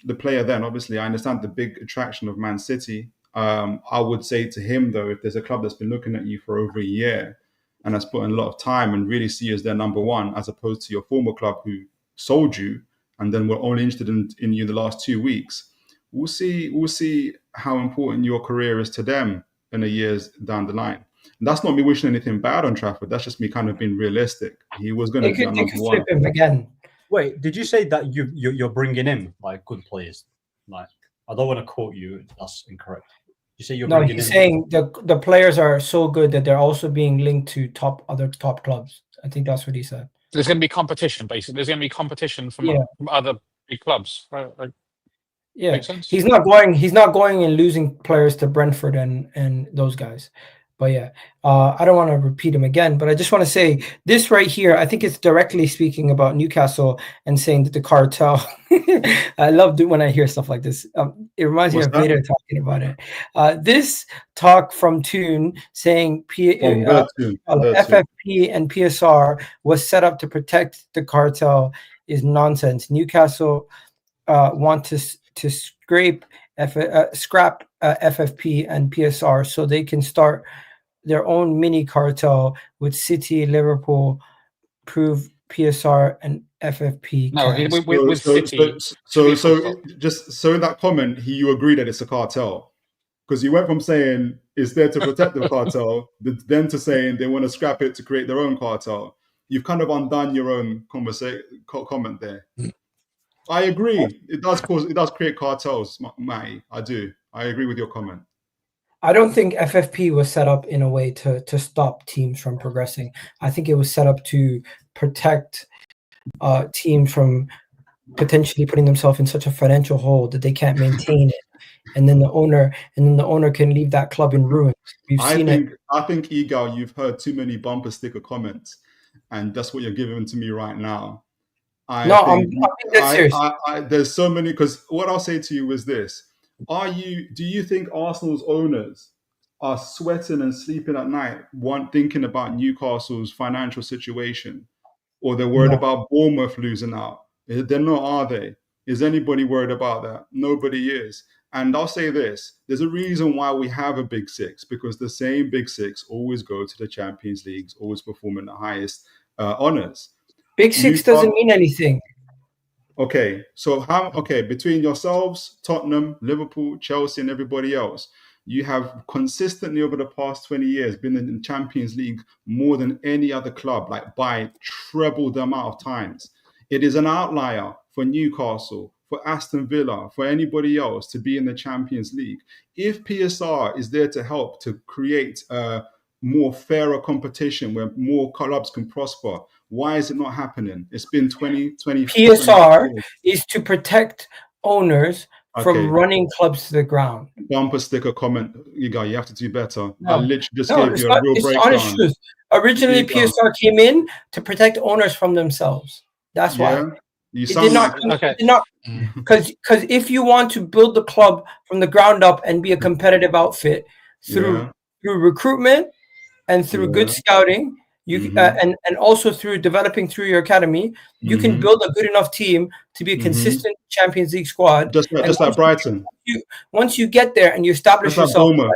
the player. Then, obviously, I understand the big attraction of Man City. I would say to him, though, if there's a club that's been looking at you for over a year and has put in a lot of time and really see you as their number one, as opposed to your former club who sold you and then were only interested in you the last 2 weeks, we'll see how important your career is to them in a years down the line. And that's not me wishing anything bad on Trafford. That's just me kind of being realistic. He was going to be number one. Flip him again. Wait, did you say that you're bringing in like good players? Like, I don't want to quote you. That's incorrect. You say you're bringing in. No, he's saying the players are so good that they're also being linked to other top clubs. I think that's what he said. There's going to be competition, basically. There's going to be competition from other big clubs, right? Like, yeah, makes sense. He's not going and losing players to Brentford and those guys. But yeah, I don't want to repeat him again, but I just want to say this right here. I think it's directly speaking about Newcastle and saying that the cartel. I love when I hear stuff like this. It reminds me of Vader talking about it. This talk from Toon saying FFP and PSR was set up to protect the cartel is nonsense. Newcastle want to scrap FFP and PSR so they can start their own mini cartel with City, Liverpool, prove PSR and FFP. No, with City. So in that comment, you agree that it's a cartel, because you went from saying it's there to protect the cartel, then to saying they want to scrap it to create their own cartel. You've kind of undone your own comment there. I agree. It does create cartels, Matty. I do. I agree with your comment. I don't think FFP was set up in a way to stop teams from progressing. I think it was set up to protect teams from potentially putting themselves in such a financial hole that they can't maintain it, and then the owner can leave that club in ruins. I think Egal, you've heard too many bumper sticker comments, and that's what you're giving to me right now. I'm serious. There's so many, because what I'll say to you is this. Do you think Arsenal's owners are sweating and sleeping at night, thinking about Newcastle's financial situation, or they're worried about Bournemouth losing out? They're not, are they? Is anybody worried about that? Nobody is. And I'll say this, there's a reason why we have a Big Six, because the same Big Six always go to the Champions Leagues, always perform in the highest honours. Big Six doesn't mean anything. Okay, so between yourselves, Tottenham, Liverpool, Chelsea, and everybody else, you have consistently over the past 20 years been in the Champions League more than any other club, like by treble the amount of times. It is an outlier for Newcastle, for Aston Villa, for anybody else to be in the Champions League. If PSR is there to help to create a more fairer competition where more clubs can prosper, why is it not happening? It's been 20. PSR is to protect owners from running clubs to the ground. Bumper sticker comment, you have to do better. No, I literally just gave you a real breakdown. Originally, PSR came in to protect owners from themselves. That's why. You it did not. It did not. Because if you want to build the club from the ground up and be a competitive outfit through recruitment and through good scouting, you and also through developing through your academy, you can build a good enough team to be a consistent Champions League squad. Just like Brighton. Once you get there and you establish yourself for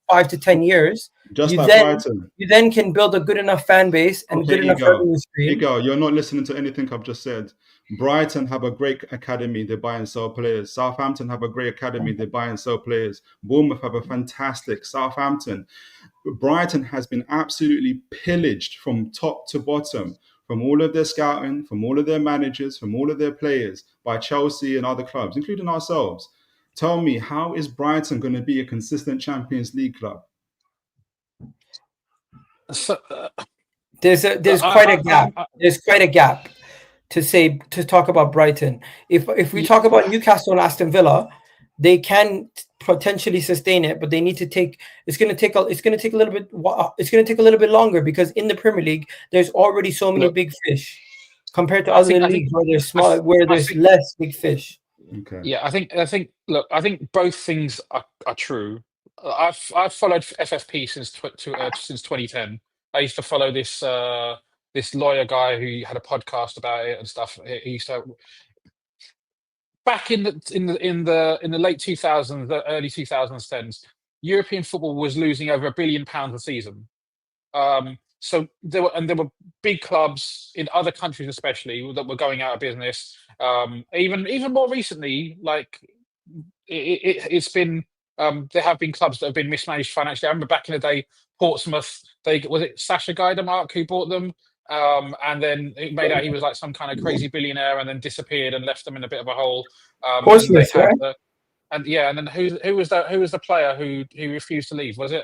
5 to 10 years, Brighton. You then can build a good enough fan base and good enough revenue stream. You're not listening to anything I've just said. Brighton have a great academy. They buy and sell players. Southampton have a great academy. They buy and sell players. Bournemouth have a fantastic. Southampton. Brighton has been absolutely pillaged from top to bottom, from all of their scouting, from all of their managers, from all of their players by Chelsea and other clubs, including ourselves. Tell me, how is Brighton going to be a consistent Champions League club? So, there's quite a gap. There's quite a gap to talk about Brighton. If we talk about Newcastle and Aston Villa, they can potentially sustain it, but they need to take. It's going to take a little bit. It's going to take a little bit longer because in the Premier League, there's already so many big fish compared to other leagues where there's small, where there's less big fish. Okay. Yeah, I think. Look, I think both things are true. I've followed FFP since 2010. I used to follow this lawyer guy who had a podcast about it and stuff. He used to back in the late 2000s, the early 2010s, European football was losing over £1 billion a season. So there were big clubs in other countries, especially, that were going out of business. Even more recently, like it's been. There have been clubs that have been mismanaged financially. I remember back in the day, Portsmouth. Was it Sasha Geidermark who bought them, and then it made out he was like some kind of crazy billionaire, and then disappeared and left them in a bit of a hole. Portsmouth, right? And then who was the player who refused to leave? Was it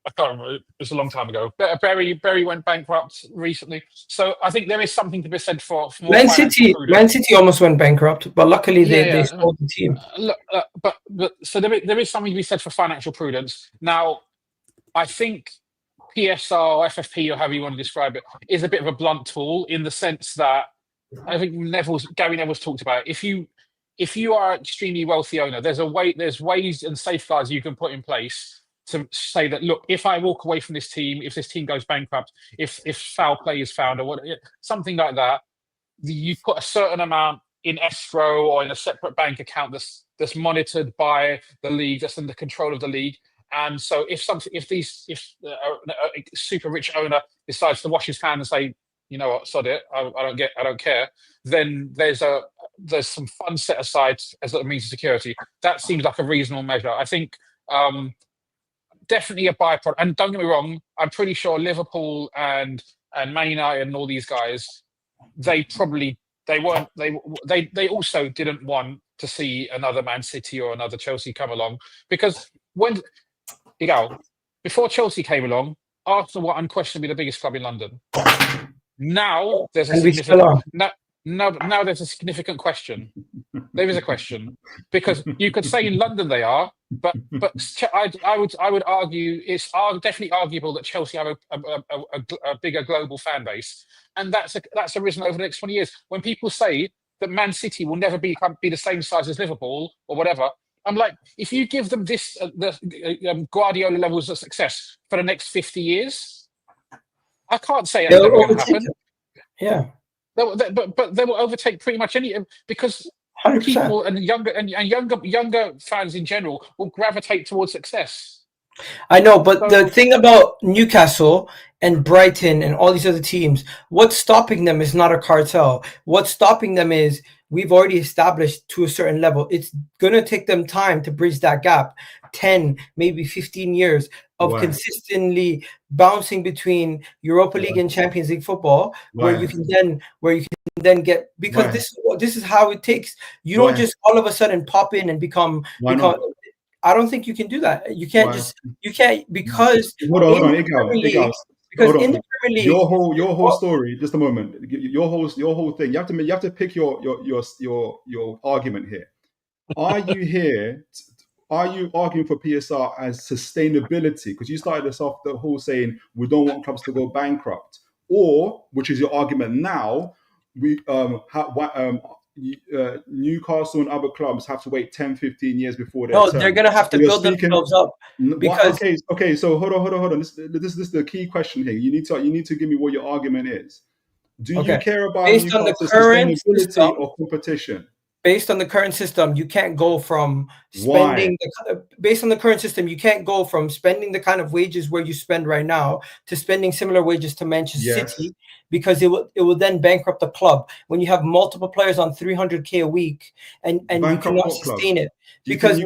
I can't remember. It was a long time ago. Barry went bankrupt recently, so I think there is something to be said for more Man City almost went bankrupt, but luckily they sold the team. But so there is something to be said for financial prudence. Now, I think PSR or FFP, or however you want to describe it, is a bit of a blunt tool in the sense that I think Gary Neville's talked about it. If you are an extremely wealthy owner, there's ways and safeguards you can put in place to say that, look, if I walk away from this team, if this team goes bankrupt, if foul play is found or something like that, you put a certain amount in escrow or in a separate bank account that's monitored by the league, that's in the control of the league. And so if a super rich owner decides to wash his hands and say, you know what, sod it, I don't care, then there's some funds set aside as a means of security. That seems like a reasonable measure. I think definitely a byproduct. And don't get me wrong, I'm pretty sure Liverpool and Man United and all these guys, they also didn't want to see another Man City or another Chelsea come along, because before Chelsea came along, Arsenal were unquestionably the biggest club in London. Now there's a significant question. There is a question, because you could say in London they are, but I would argue it's definitely arguable that Chelsea have a bigger global fan base, and that's arisen over the next 20 years. When people say that Man City will never be the same size as Liverpool or whatever, I'm like, if you give them this Guardiola levels of success for the next 50 years, I can't say it's never going to happen. Yeah, but they will overtake pretty much any, because 100%. People and younger fans in general will gravitate towards success. I know, but the thing about Newcastle and Brighton and all these other teams, what's stopping them is not a cartel. What's stopping them is we've already established to a certain level. It's going to take them time to bridge that gap, 10, maybe 15 years of consistently bouncing between Europa League and Champions League football, where you can then get, because this is how it takes. You don't just all of a sudden pop in and become. I don't think you can do that. You can't because hold on, Igal. Because in the Premier League, your whole story. Just a moment. Your whole thing. You have to pick your argument here. Are you here? arguing for PSR as sustainability? Because you started us off the whole saying we don't want clubs to go bankrupt, or which is your argument now, Newcastle and other clubs have to wait 10, 15 years before their turn. They're going to have to build themselves up. Because... Okay. So hold on. This is the key question here. You need to give me what your argument is. Do you care about Newcastle's sustainability or competition? Based on the current system, you can't go from spending. Based on the current system, you can't go from spending the kind of wages where you spend right now to spending similar wages to Manchester City, because it will then bankrupt the club when you have multiple players on 300K a week and you cannot sustain it. Because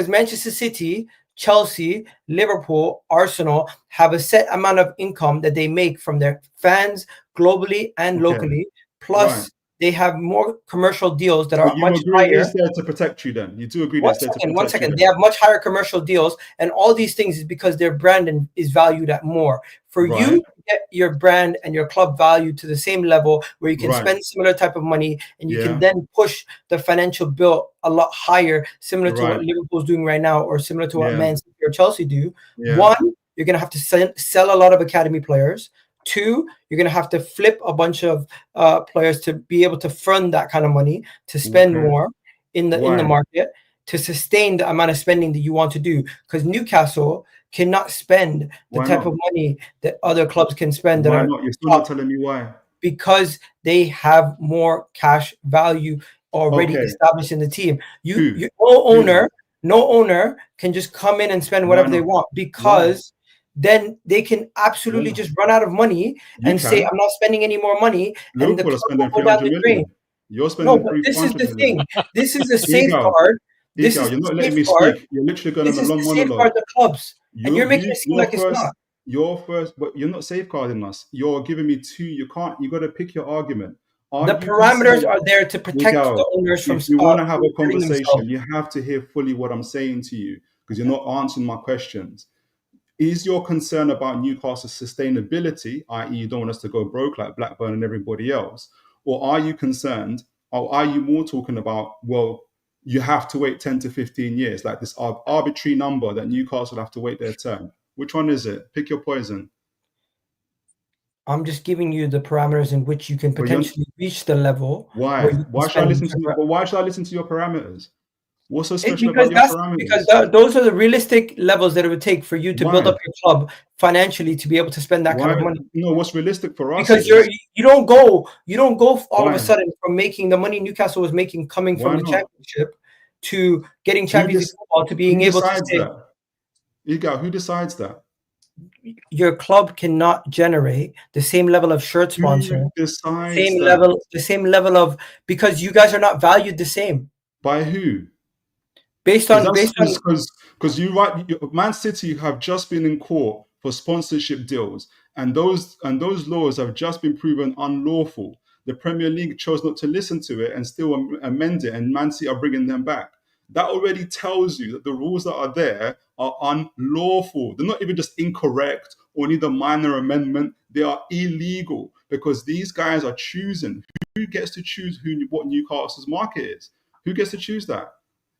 Manchester City, Chelsea, Liverpool, Arsenal have a set amount of income that they make from their fans globally and locally, plus they have more commercial deals that are much higher. It's there to protect you then. You do agree that's there to protect you. One second. They have much higher commercial deals, and all these things is because their brand is valued at more. For you to get your brand and your club valued to the same level where you can spend similar type of money and you can then push the financial bill a lot higher, similar to what Liverpool's doing right now or similar to what Man City or Chelsea do. One, you're going to have to sell a lot of academy players. Two, you're going to have to flip a bunch of players to be able to fund that kind of money, to spend more in the market, to sustain the amount of spending that you want to do. Because Newcastle cannot spend the type of money that other clubs can spend. Why not? You're still not telling me why. Because they have more cash value already established in the team. No owner can just come in and spend whatever they want, because then they can absolutely just run out of money and say, I'm not spending any more money. Liverpool and the are spending 300 million. You're spending this is the thing. This is a safeguard. You're not letting me speak. You're literally going on a long monologue. Safeguard the clubs. And you're making it seem like it's not. But you're not safeguarding us. You're giving me two. You got to pick your argument. The parameters are there to protect the owners from. If you want to have a conversation, you have to hear fully what I'm saying to you, because you're not answering my questions. Is your concern about Newcastle's sustainability, i.e. you don't want us to go broke like Blackburn and everybody else? Or are you concerned, or are you more talking about, well, you have to wait 10 to 15 years, like this arbitrary number that Newcastle have to wait their turn? Which one is it? Pick your poison. I'm just giving you the parameters in which you can potentially reach the level. Why? Why should I listen to your parameters? What's so special about your parameters? Because those are the realistic levels that it would take for you to build up your club financially to be able to spend that kind of money. No, what's realistic for us? Because you don't go all of a sudden from making the money Newcastle was making coming from the championship to getting Champions League football to being able to stay. Who decides that? Your club cannot generate the same level of shirt sponsor, the same level of, because you guys are not valued the same. By who? Because Man City have just been in court for sponsorship deals, and those laws have just been proven unlawful. The Premier League chose not to listen to it and still amend it, and Man City are bringing them back. That already tells you that the rules that are there are unlawful. They're not even just incorrect or need a minor amendment. They are illegal, because these guys are choosing. Who gets to choose what Newcastle's market is? Who gets to choose that?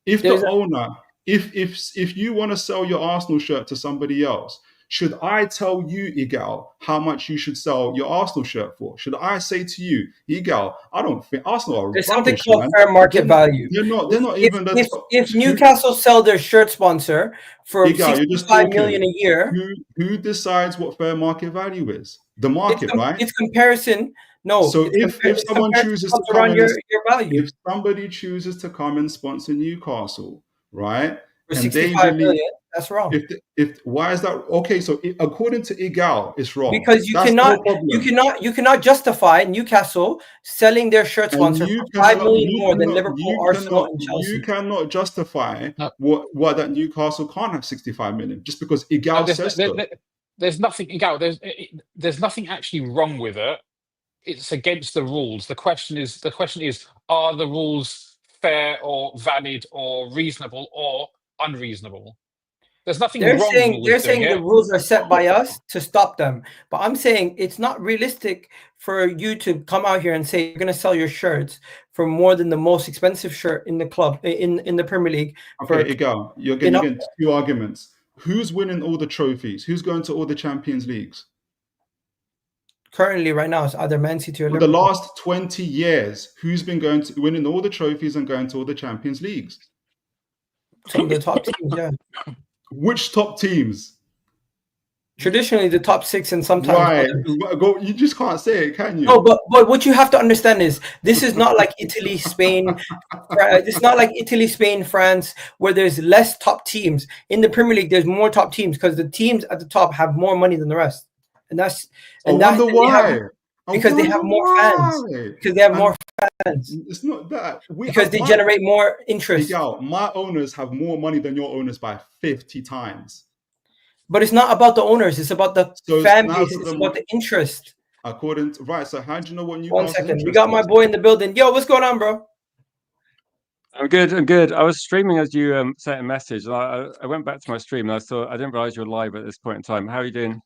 If the owner, if you want to sell your Arsenal shirt to somebody else, should I tell you, Igal, how much you should sell your Arsenal shirt for? Should I say to you, Igal, I don't think Arsenal are There's something called fair market value. They're not even. If Newcastle sell their shirt sponsor for $65 million a year, who decides what fair market value is? The market, right? It's comparison. No. So if someone chooses to come if somebody chooses to come and sponsor Newcastle, right? For $65 million, that's wrong. Why is that? Okay, so according to Igal, it's wrong. Because you cannot justify Newcastle selling their shirt sponsor for $5 million more than Liverpool, Arsenal, and Chelsea. You cannot justify what that Newcastle can't have $65 million just because Igal says so. There's nothing, Igal. There's nothing actually wrong with it. It's against the rules. The question is, are the rules fair or valid or reasonable or unreasonable? There's nothing They're wrong. saying it. the rules are set by us to stop them. But I'm saying it's not realistic for you to come out here and say you're going to sell your shirts for more than the most expensive shirt in the club in the Premier League. Okay, Igal, you're getting two arguments. Who's winning all the trophies? Who's going to all the Champions Leagues? Currently, right now, it's either Man City or For Liverpool. the last 20 years, who's been winning all the trophies and going to all the Champions Leagues? Some of the top teams, yeah. Which top teams? Traditionally, the top 6 and sometimes right. Others. You just can't say it, can you? No, but what you have to understand is this is not like Italy, Spain. It's not like Italy, Spain, France, where there's less top teams. In the Premier League, there's more top teams because the teams at the top have more money than the rest. And that's why. Because they have more fans. Because they have more fans. It's not that. Because they generate more interest. My owners have more money than your owners by 50 times. But it's not about the owners. It's about the fan base. It's about the interest. According to so how do you know what Newcastle? 1 second. We got my boy in the building. Yo, what's going on, bro? I'm good. I was streaming as you sent a message. I went back to my stream and I thought I didn't realize you were live at this point in time. How are you doing?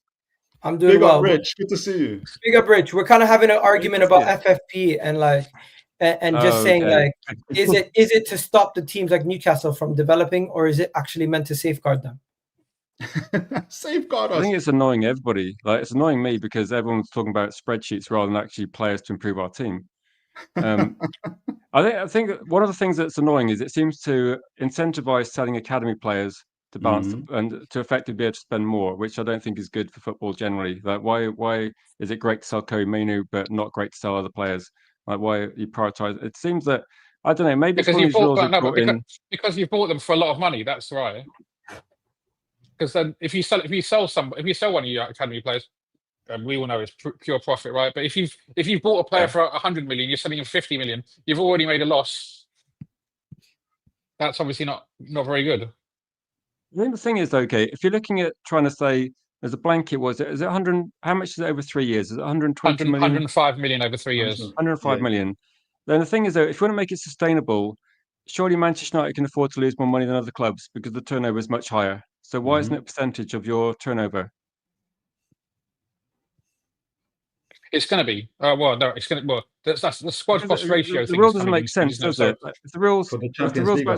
I'm doing well. Big up, Rich. Good to see you. Big up, Rich. We're kind of having an argument about FFP and saying is it to stop the teams like Newcastle from developing, or is it actually meant to safeguard them? Safeguard us. I think it's annoying everybody. Like, it's annoying me because everyone's talking about spreadsheets rather than actually players to improve our team. I think one of the things that's annoying is it seems to incentivize selling academy players to balance and to effectively be able to spend more, which I don't think is good for football generally. Like, why is it great to sell Kobe Mainoo but not great to sell other players? Like, why you prioritize? It seems that I don't know. Maybe because you bought them for a lot of money. That's right. Because then, if you sell one of your academy players, we all know it's pure profit, right? But if you've bought a player for 100 million, you're selling him 50 million. You've already made a loss. That's obviously not very good. I think the thing is, okay, if you're looking at trying to say there's a blanket, is it 100? How much is it over 3 years? Is it 120 million? 105 million over 3 years. 105 million. Then the thing is, though, if you want to make it sustainable, surely Manchester United can afford to lose more money than other clubs because the turnover is much higher. So why isn't it a percentage of your turnover? It's going to be. That's the squad cost ratio. The rule doesn't make sense, does it? If the rules about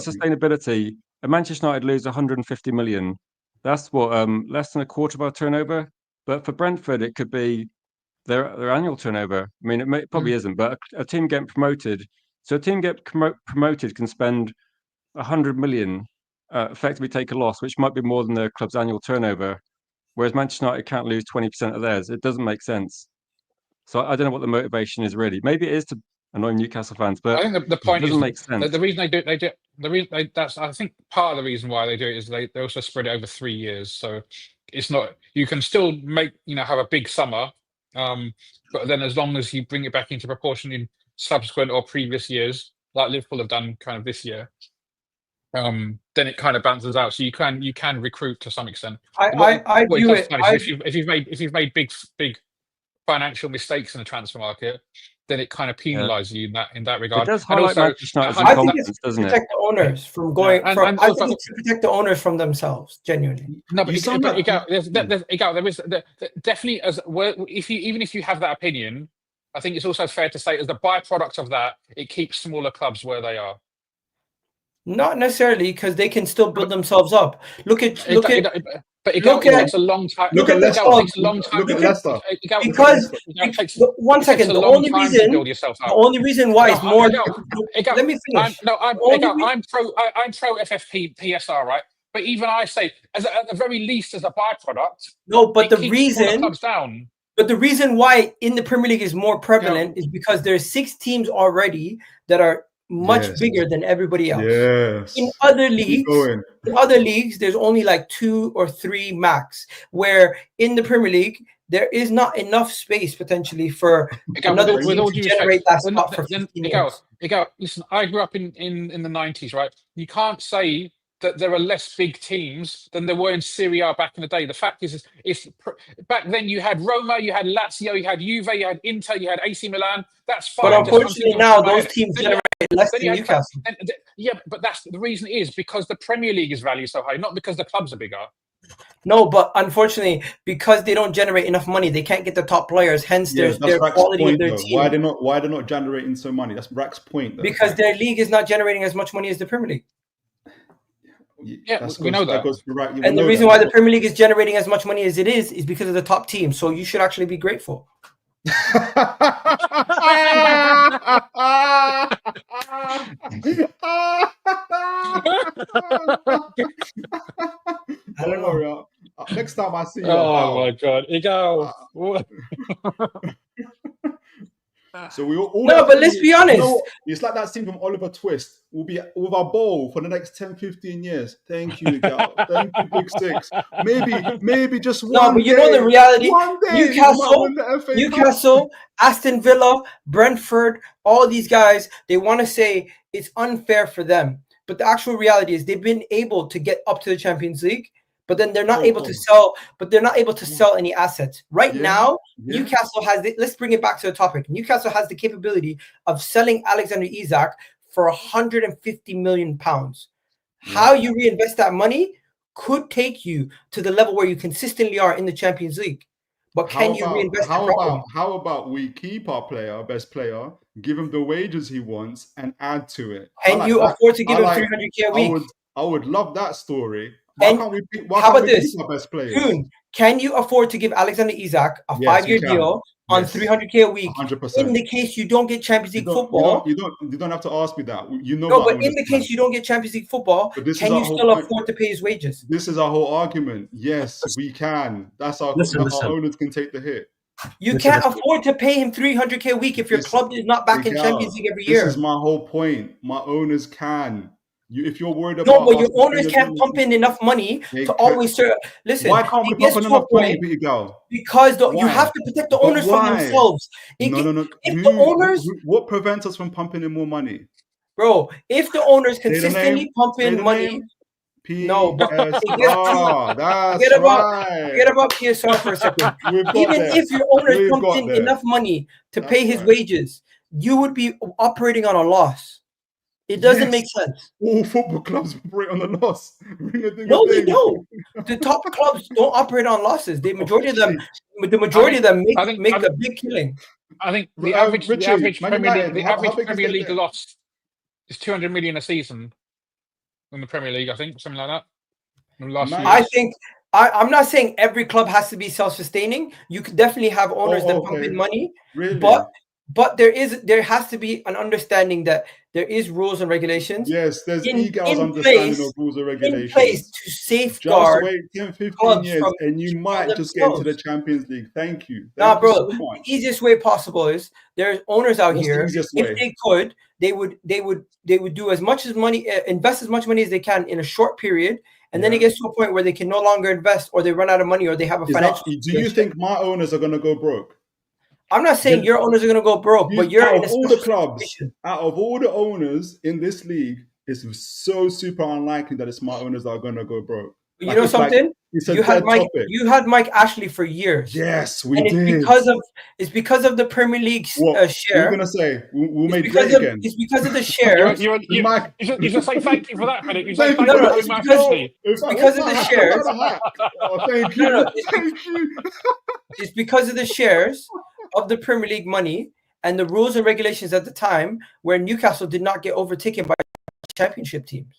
sustainability, and Manchester United lose 150 million, that's what less than a quarter of our turnover. But for Brentford, it could be their annual turnover. I mean, it probably isn't, but a team getting promoted. So a team get promoted can spend 100 million, effectively take a loss, which might be more than their club's annual turnover. Whereas Manchester United can't lose 20% of theirs. It doesn't make sense. So I don't know what the motivation is really. Maybe it is to annoy Newcastle fans, but I think the point doesn't make sense. The reason I think part of the reason why they do it is they also spread it over 3 years. So it's not, you can still have a big summer, but then as long as you bring it back into proportion in subsequent or previous years, like Liverpool have done kind of this year, then it kind of balances out. So you can recruit to some extent. I view it. If you've made big financial mistakes in the transfer market, then it kind of penalises you in that regard. It does highlight Manchester United's incompetence, doesn't it? Protect the owners from going. I think it's to protect the owners from themselves. Genuinely. No, but there's definitely even if you have that opinion, I think it's also fair to say as the byproduct of that, it keeps smaller clubs where they are. Not necessarily, because they can still build themselves up. But it takes a long time. Look at Leicester. Because 1 second, the only reason why is more. Let me finish. I'm pro FFP PSR, right? But even I say, at the very least, as a byproduct. No, but the reason comes down. But the reason why in the Premier League is more prevalent is because there's 6 teams already that are much bigger than everybody else. Yes. In other leagues, there's only like 2 or 3 max. Where in the Premier League, there is not enough space potentially for another team to generate that spot for 15 years. Listen, I grew up in the 90s, right? You can't say that there are less big teams than there were in Serie A back in the day. The fact is back then you had Roma, you had Lazio, you had Juve, you had Inter, you had AC Milan. That's fine. But unfortunately now those teams generate less than Newcastle. Yeah, but that's the reason is because the Premier League is valued so high, not because the clubs are bigger. No, but unfortunately, because they don't generate enough money, they can't get the top players. Hence, their quality of their team. Why they're not generating so money? That's Rack's point. Though. Because their league is not generating as much money as the Premier League. Yeah, we know that. And the reason why the Premier League is generating as much money as it is because of the top team. So you should actually be grateful. I don't know. Next time I see you. Oh my God. So we all no, but let's be honest. It's like that scene from Oliver Twist. We'll be with our bowl for the next 10, 15 years. Thank you, Miguel. Thank you, Big Six. Maybe just one day. No, but you know the reality. Newcastle, Aston Villa, Brentford, all these guys, they want to say it's unfair for them. But the actual reality is they've been able to get up to the Champions League. But then they're not able to sell. But they're not able to sell any assets right now. Newcastle has. Let's bring it back to the topic. Newcastle has the capability of selling Alexander Isak for £150 million. How you reinvest that money could take you to the level where you consistently are in the Champions League. But can you reinvest? How about we keep our best player, give him the wages he wants, and add to it? Can you afford to give him 300k a week? I would love that story. How about this? Can you afford to give Alexander Isak a 5-year deal on 300k a week? 100%. In the case you don't get Champions League football, you don't have to ask me that. You know. No, but in the case you don't get Champions League football, can you still afford to pay his wages? This is our whole argument. Yes, we can. That's our owners can take the hit. You can't afford to pay him 300k a week if your club is not back in Champions League every year. This is my whole point. My owners can. If you're worried about but your owners can't pump in enough money to always serve. Listen, why can't we pump in enough money, Peter Gal? Because you have to protect the owners from themselves. No. If the owners, what prevents us from pumping in more money, bro? If the owners consistently pump in money, no, but forget about PSR for a second. Even if your owners pumped in enough money to pay his wages, you would be operating on a loss. It doesn't make sense. All football clubs operate on a loss. No, they don't. The top clubs don't operate on losses. The majority of them make a big killing. I think the average Premier League loss is 200 million a season in the Premier League. I think something like that. I'm not saying every club has to be self-sustaining. You could definitely have owners that pump in money, really? But there has to be an understanding that there is rules and regulations. Yes, there's EGAL's understanding of rules and regulations in place to safeguard. Just wait 10, 15 years and you might just get into the Champions League. Thank you. Bro, the easiest way possible is there's owners out here. If they could, they would do as much as money, invest as much money as they can in a short period. And then it gets to a point where they can no longer invest, or they run out of money, or they have a financial. Do you think my owners are going to go broke? I'm not saying your owners are going to go broke, but you're out of all the clubs, out of all the owners in this league, it's so super unlikely that it's my owners that are going to go broke. You know something? You had Mike Ashley for years. Yes, we did. It's because of the Premier League share. What are you going to say? We'll make great again. It's because of the share. You should say thank you for that, Philip. You say it's because of the shares. Thank you. Thank you. It's because of the shares of the Premier League money and the rules and regulations at the time where Newcastle did not get overtaken by championship teams.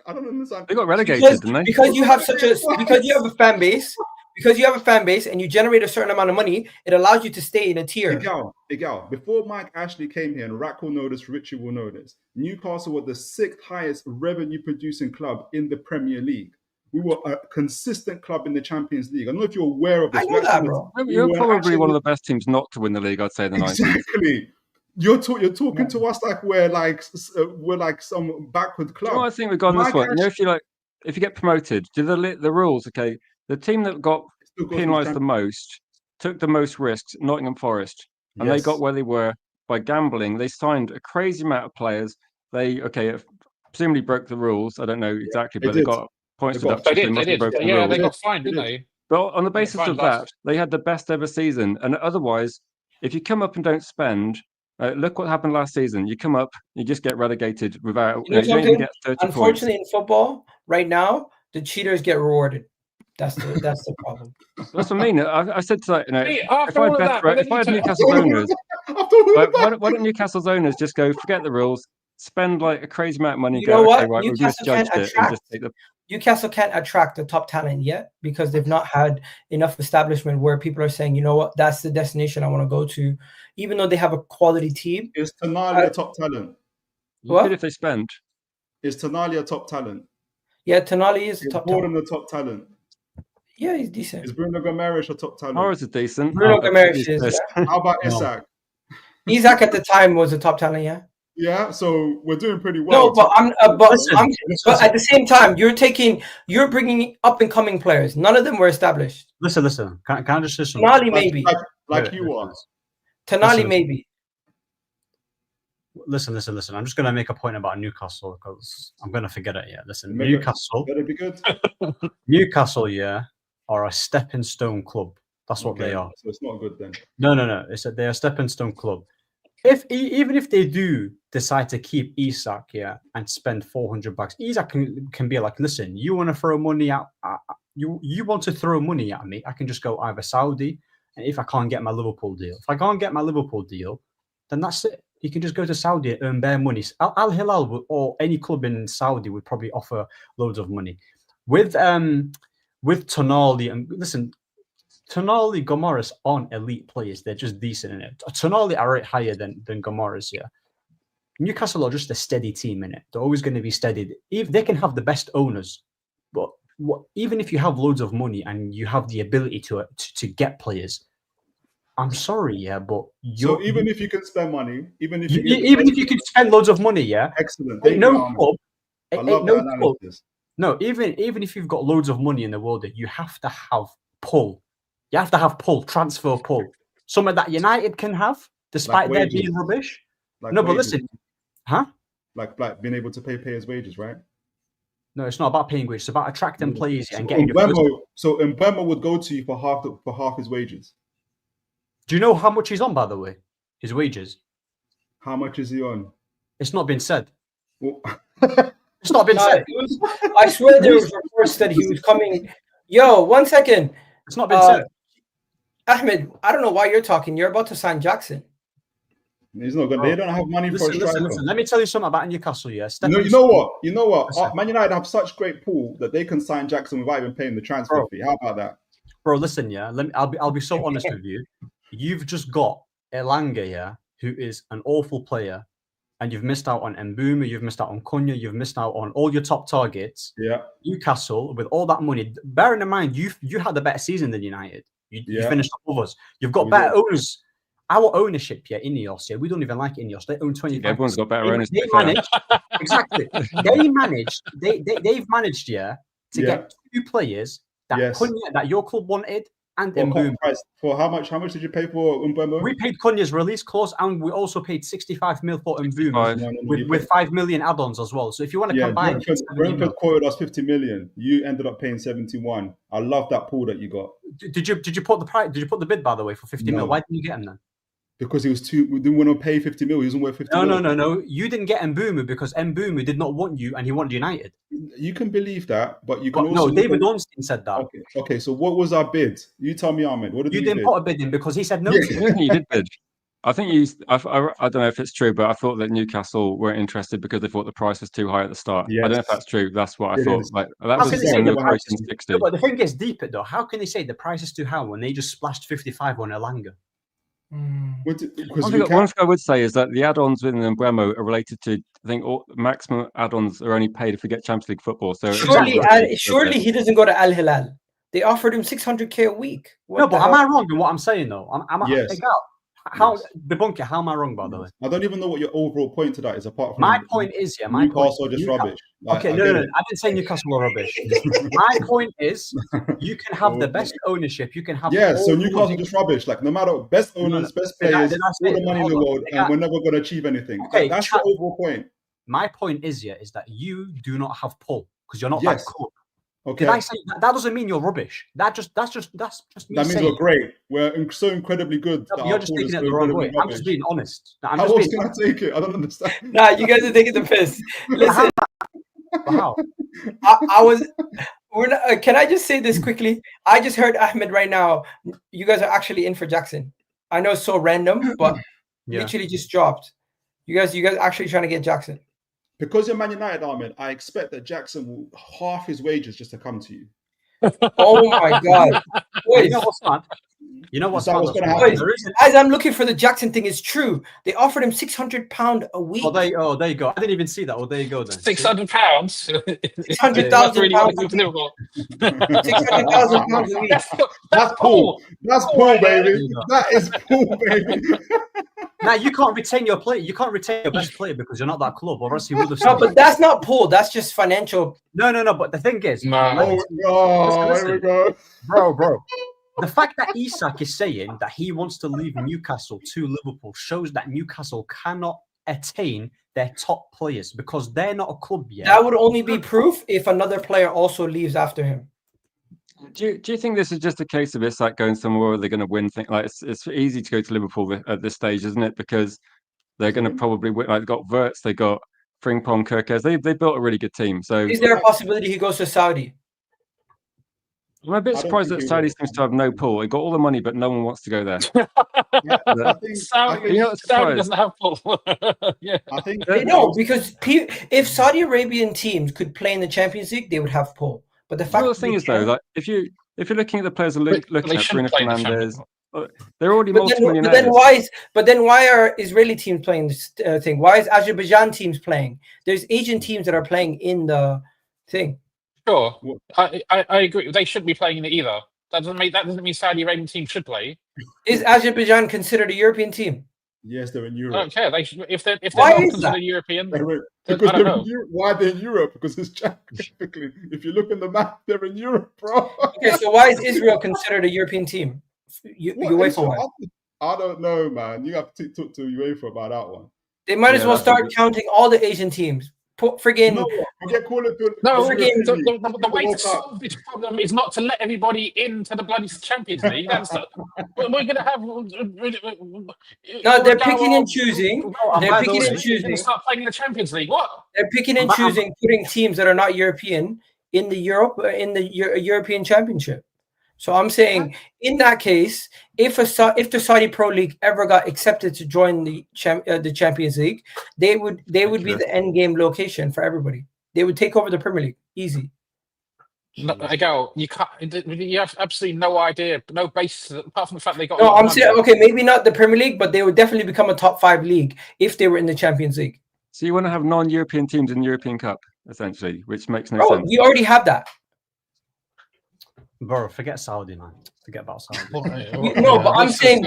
I don't understand. They got relegated, didn't they? Because you have a fan base and you generate a certain amount of money, it allows you to stay in a tier. Igal, before Mike Ashley came here, and Rack will know this, Richie will know this, Newcastle were the 6th highest revenue producing club in the Premier League. We were a consistent club in the Champions League. I don't know if you're aware of this. I know that, bro. You're probably one of the best teams not to win the league, I'd say, in the 90s. Exactly. You're talking to us like we're like some backward club. You know, I think we've gone this way. You know, if you get promoted, do the rules? Okay, the team that got penalised the most took the most risks. Nottingham Forest, and they got where they were by gambling. They signed a crazy amount of players. presumably broke the rules. I don't know exactly, but they got points deducted. They did. Yeah, they got fined, didn't they? But on the basis of that, they had the best ever season. And otherwise, if you come up and don't spend, look what happened last season. You come up, you just get relegated without. You don't even get 30 Unfortunately, points. in football, right now, the cheaters get rewarded. That's the problem. That's what I mean. I said to if I had Newcastle's owners, why don't Newcastle's owners just go forget the rules, spend like a crazy amount of money, we've misjudged it, and just take the. Newcastle can't attract the top talent yet because they've not had enough establishment where people are saying, you know what, that's the destination I want to go to, even though they have a quality team. Is Tonali a top talent? What if they spend? Is Tonali a top talent? Yeah, Tonali is a top talent. Gordon a top talent? Yeah, he's decent. Is Bruno Gomes a top talent? Or is it decent? Bruno Gomes is. How about Isak? Isak at the time was a top talent, yeah. Yeah, so we're doing pretty well. No, but but at the same time, you're bringing up and coming players. None of them were established. Listen. Can I just listen? Tonali maybe. Like you are. Tonali maybe. Listen. I'm just going to make a point about Newcastle because I'm going to forget it. Yeah, listen. Newcastle. Better be good. Newcastle, yeah, are a stepping stone club. That's what they are. So it's not good then. No. They're a stepping stone club. Even if they do decide to keep Isak, yeah, and spend $400, Isak can be like, listen, you want to throw money at you want to throw money at me? I can just go either Saudi, and if I can't get my Liverpool deal, then that's it. You can just go to Saudi and earn bare money. Al Hilal or any club in Saudi would probably offer loads of money. With Tonali and listen. Tonali, Gyokeres aren't elite players. They're just decent in it. Tonali are right higher than Gyokeres, yeah. Newcastle are just a steady team in it. They're always going to be steady. If they can have the best owners, but even if you have loads of money and you have the ability to get players, I'm sorry, yeah, but so even if you can spend money, even if you can spend loads of money, yeah. Excellent. Even if you've got loads of money in the world, you have to have pull. You have to have transfer pull. Something that United can have, despite their being rubbish. But listen, huh? Like being able to pay players' wages, right? No, it's not about paying wages. It's about attracting players and getting. So Mbeumo would go to you for half his wages. Do you know how much he's on, by the way? His wages. How much is he on? It's not been said. Well, it's not been said. I swear there was reports that he was coming. Yo, 1 second. It's not been said. Ahmed, I don't know why you're talking. You're about to sign Jackson. He's not good. They don't have money for a striker. Listen. Let me tell you something about Newcastle. Yeah, you know what? Man United have such great pool that they can sign Jackson without even paying the transfer fee. How about that, bro? Listen, yeah. I'll be so honest with you. You've just got Elanga, yeah, who is an awful player, and you've missed out on Mbeumo, you've missed out on Cunha, you've missed out on all your top targets. Yeah. Newcastle, with all that money, bearing in mind you had a better season than United. You finished up with us. You've got better owners. Our ownership here, Ineos, we don't even like Ineos. They own 25%. Everyone's got better owners. They managed exactly. They've managed to get two players that your club wanted and Mbeumo. For how much? How much did you pay for Mbeumo? We paid Cunha's release clause, and we also paid 65 mil for Mbeumo with 5 million add-ons as well. So if you want to combine, Brentford quoted us 50 million. You ended up paying 71. I love that pool that you got. Did you put the price? Did you put the bid, by the way, for 50 mil? Why didn't you get him then? Because he was we didn't want to pay 50 mil. He wasn't worth 50 mil. No. You didn't get Mbeumo because Mbeumo did not want you and he wanted United. You can believe that, but you can also... No, David Ornstein said that. Okay, so what was our bid? You tell me, Ahmed. What did you didn't put a bid in because he said no to you. You did bid. I think I don't know if it's true, but I thought that Newcastle weren't interested because they thought the price was too high at the start. Yes. I don't know if that's true. That's what I thought. Like that was the price in 60. No, but the thing is deeper though. How can they say the price is too high when they just splashed 55 on Elanga? One thing I would say is that the add-ons within Mbeumo are related to, I think, all maximum add-ons are only paid if we get Champions League football. So surely he doesn't go to Al Hilal. They offered him 600k a week. But am I wrong in what I'm saying though? Yes. Debunk it. How am I wrong, by the way? I don't even know what your overall point to that is. Apart from my point is, Newcastle are just rubbish. Okay, no. I didn't say Newcastle are rubbish. My point is, you can have the best ownership. You can have so Newcastle just rubbish. Like no matter best owners, best players, all the money in the world, and we're never going to achieve anything. Okay, that's the overall point. My point is that you do not have pull because you're not that club. Okay. Did I say that? That doesn't mean you're rubbish. That's just me. That means we're great. We're so incredibly good. No, you're just taking it the wrong way. Rubbish. I'm just being honest. How else can I take it? I don't understand. Nah, you guys are taking the piss. Listen, how? I was. We're not, can I just say this quickly? I just heard Ahmed right now. You guys are actually in for Jackson. I know it's so random, but literally just dropped. You guys actually trying to get Jackson. Because you're Man United, Ahmed, I expect that Jackson will half his wages just to come to you. Oh my God! Boys. You know what's not? You know what's going to happen? As I'm looking for the Jackson thing, is true. They offered him £600 a week. Oh, there you go. I didn't even see that. Oh, there you go then. £600. £600,000. £600,000 a week. That's Paul. That's Paul, baby. That is Paul, baby. Now you can't retain your player. You can't retain your best player because you're not that club, or else you would have. No, but that's not pull. That's just financial. No. But the thing is, here we go, bro. The fact that Isak is saying that he wants to leave Newcastle to Liverpool shows that Newcastle cannot attain their top players because they're not a club yet. That would only be proof if another player also leaves after him. Do you think this is just a case of Isak going somewhere where they're going to win? It's easy to go to Liverpool at this stage, isn't it? Because they're going to probably win. Like, they've got Wirtz, they got Frimpong, Gyokeres. They built a really good team. So is there a possibility he goes to Saudi? I'm a bit surprised that Saudi seems to have no pull. They got all the money, but no one wants to go there. Saudi doesn't have pull. I think they don't, because if Saudi Arabian teams could play in the Champions League, they would have pull. But the thing is, though, like if you're looking at the players looking at Bruno Fernandes, they're already multi-millionaires. But then why are Israeli teams playing this thing? Why is Azerbaijan teams playing? There's Asian teams that are playing in the thing. Sure, I agree. They shouldn't be playing in it either. That doesn't mean Saudi Arabian team should play. Is Azerbaijan considered a European team? Yes, they're in Europe. I don't care. They should, if they're not considered European. Why they're in Europe? Because it's typically, if you look in the map, they're in Europe, bro. Okay, so why is Israel considered a European team? I don't know, man. You have to talk to UEFA about that one. They might as well start counting all the Asian teams. The way to solve this problem is not to let everybody into the bloody Champions League. We're going to have. No, they're picking and choosing. They're picking and choosing. Start playing in the Champions League. What? They're picking and choosing, putting teams that are not European in the European Championship. So I'm saying, in that case, if the Saudi Pro League ever got accepted to join the Champions League, they would be the end game location for everybody. They would take over the Premier League, easy. No, you can't. You have absolutely no idea, no basis apart from the fact they got. No, I'm saying maybe not the Premier League, but they would definitely become a top 5 league if they were in the Champions League. So you want to have non-European teams in the European Cup, essentially, which makes no sense. We already have that. Bro, forget Saudi, man. Forget about Saudi. No, but I'm saying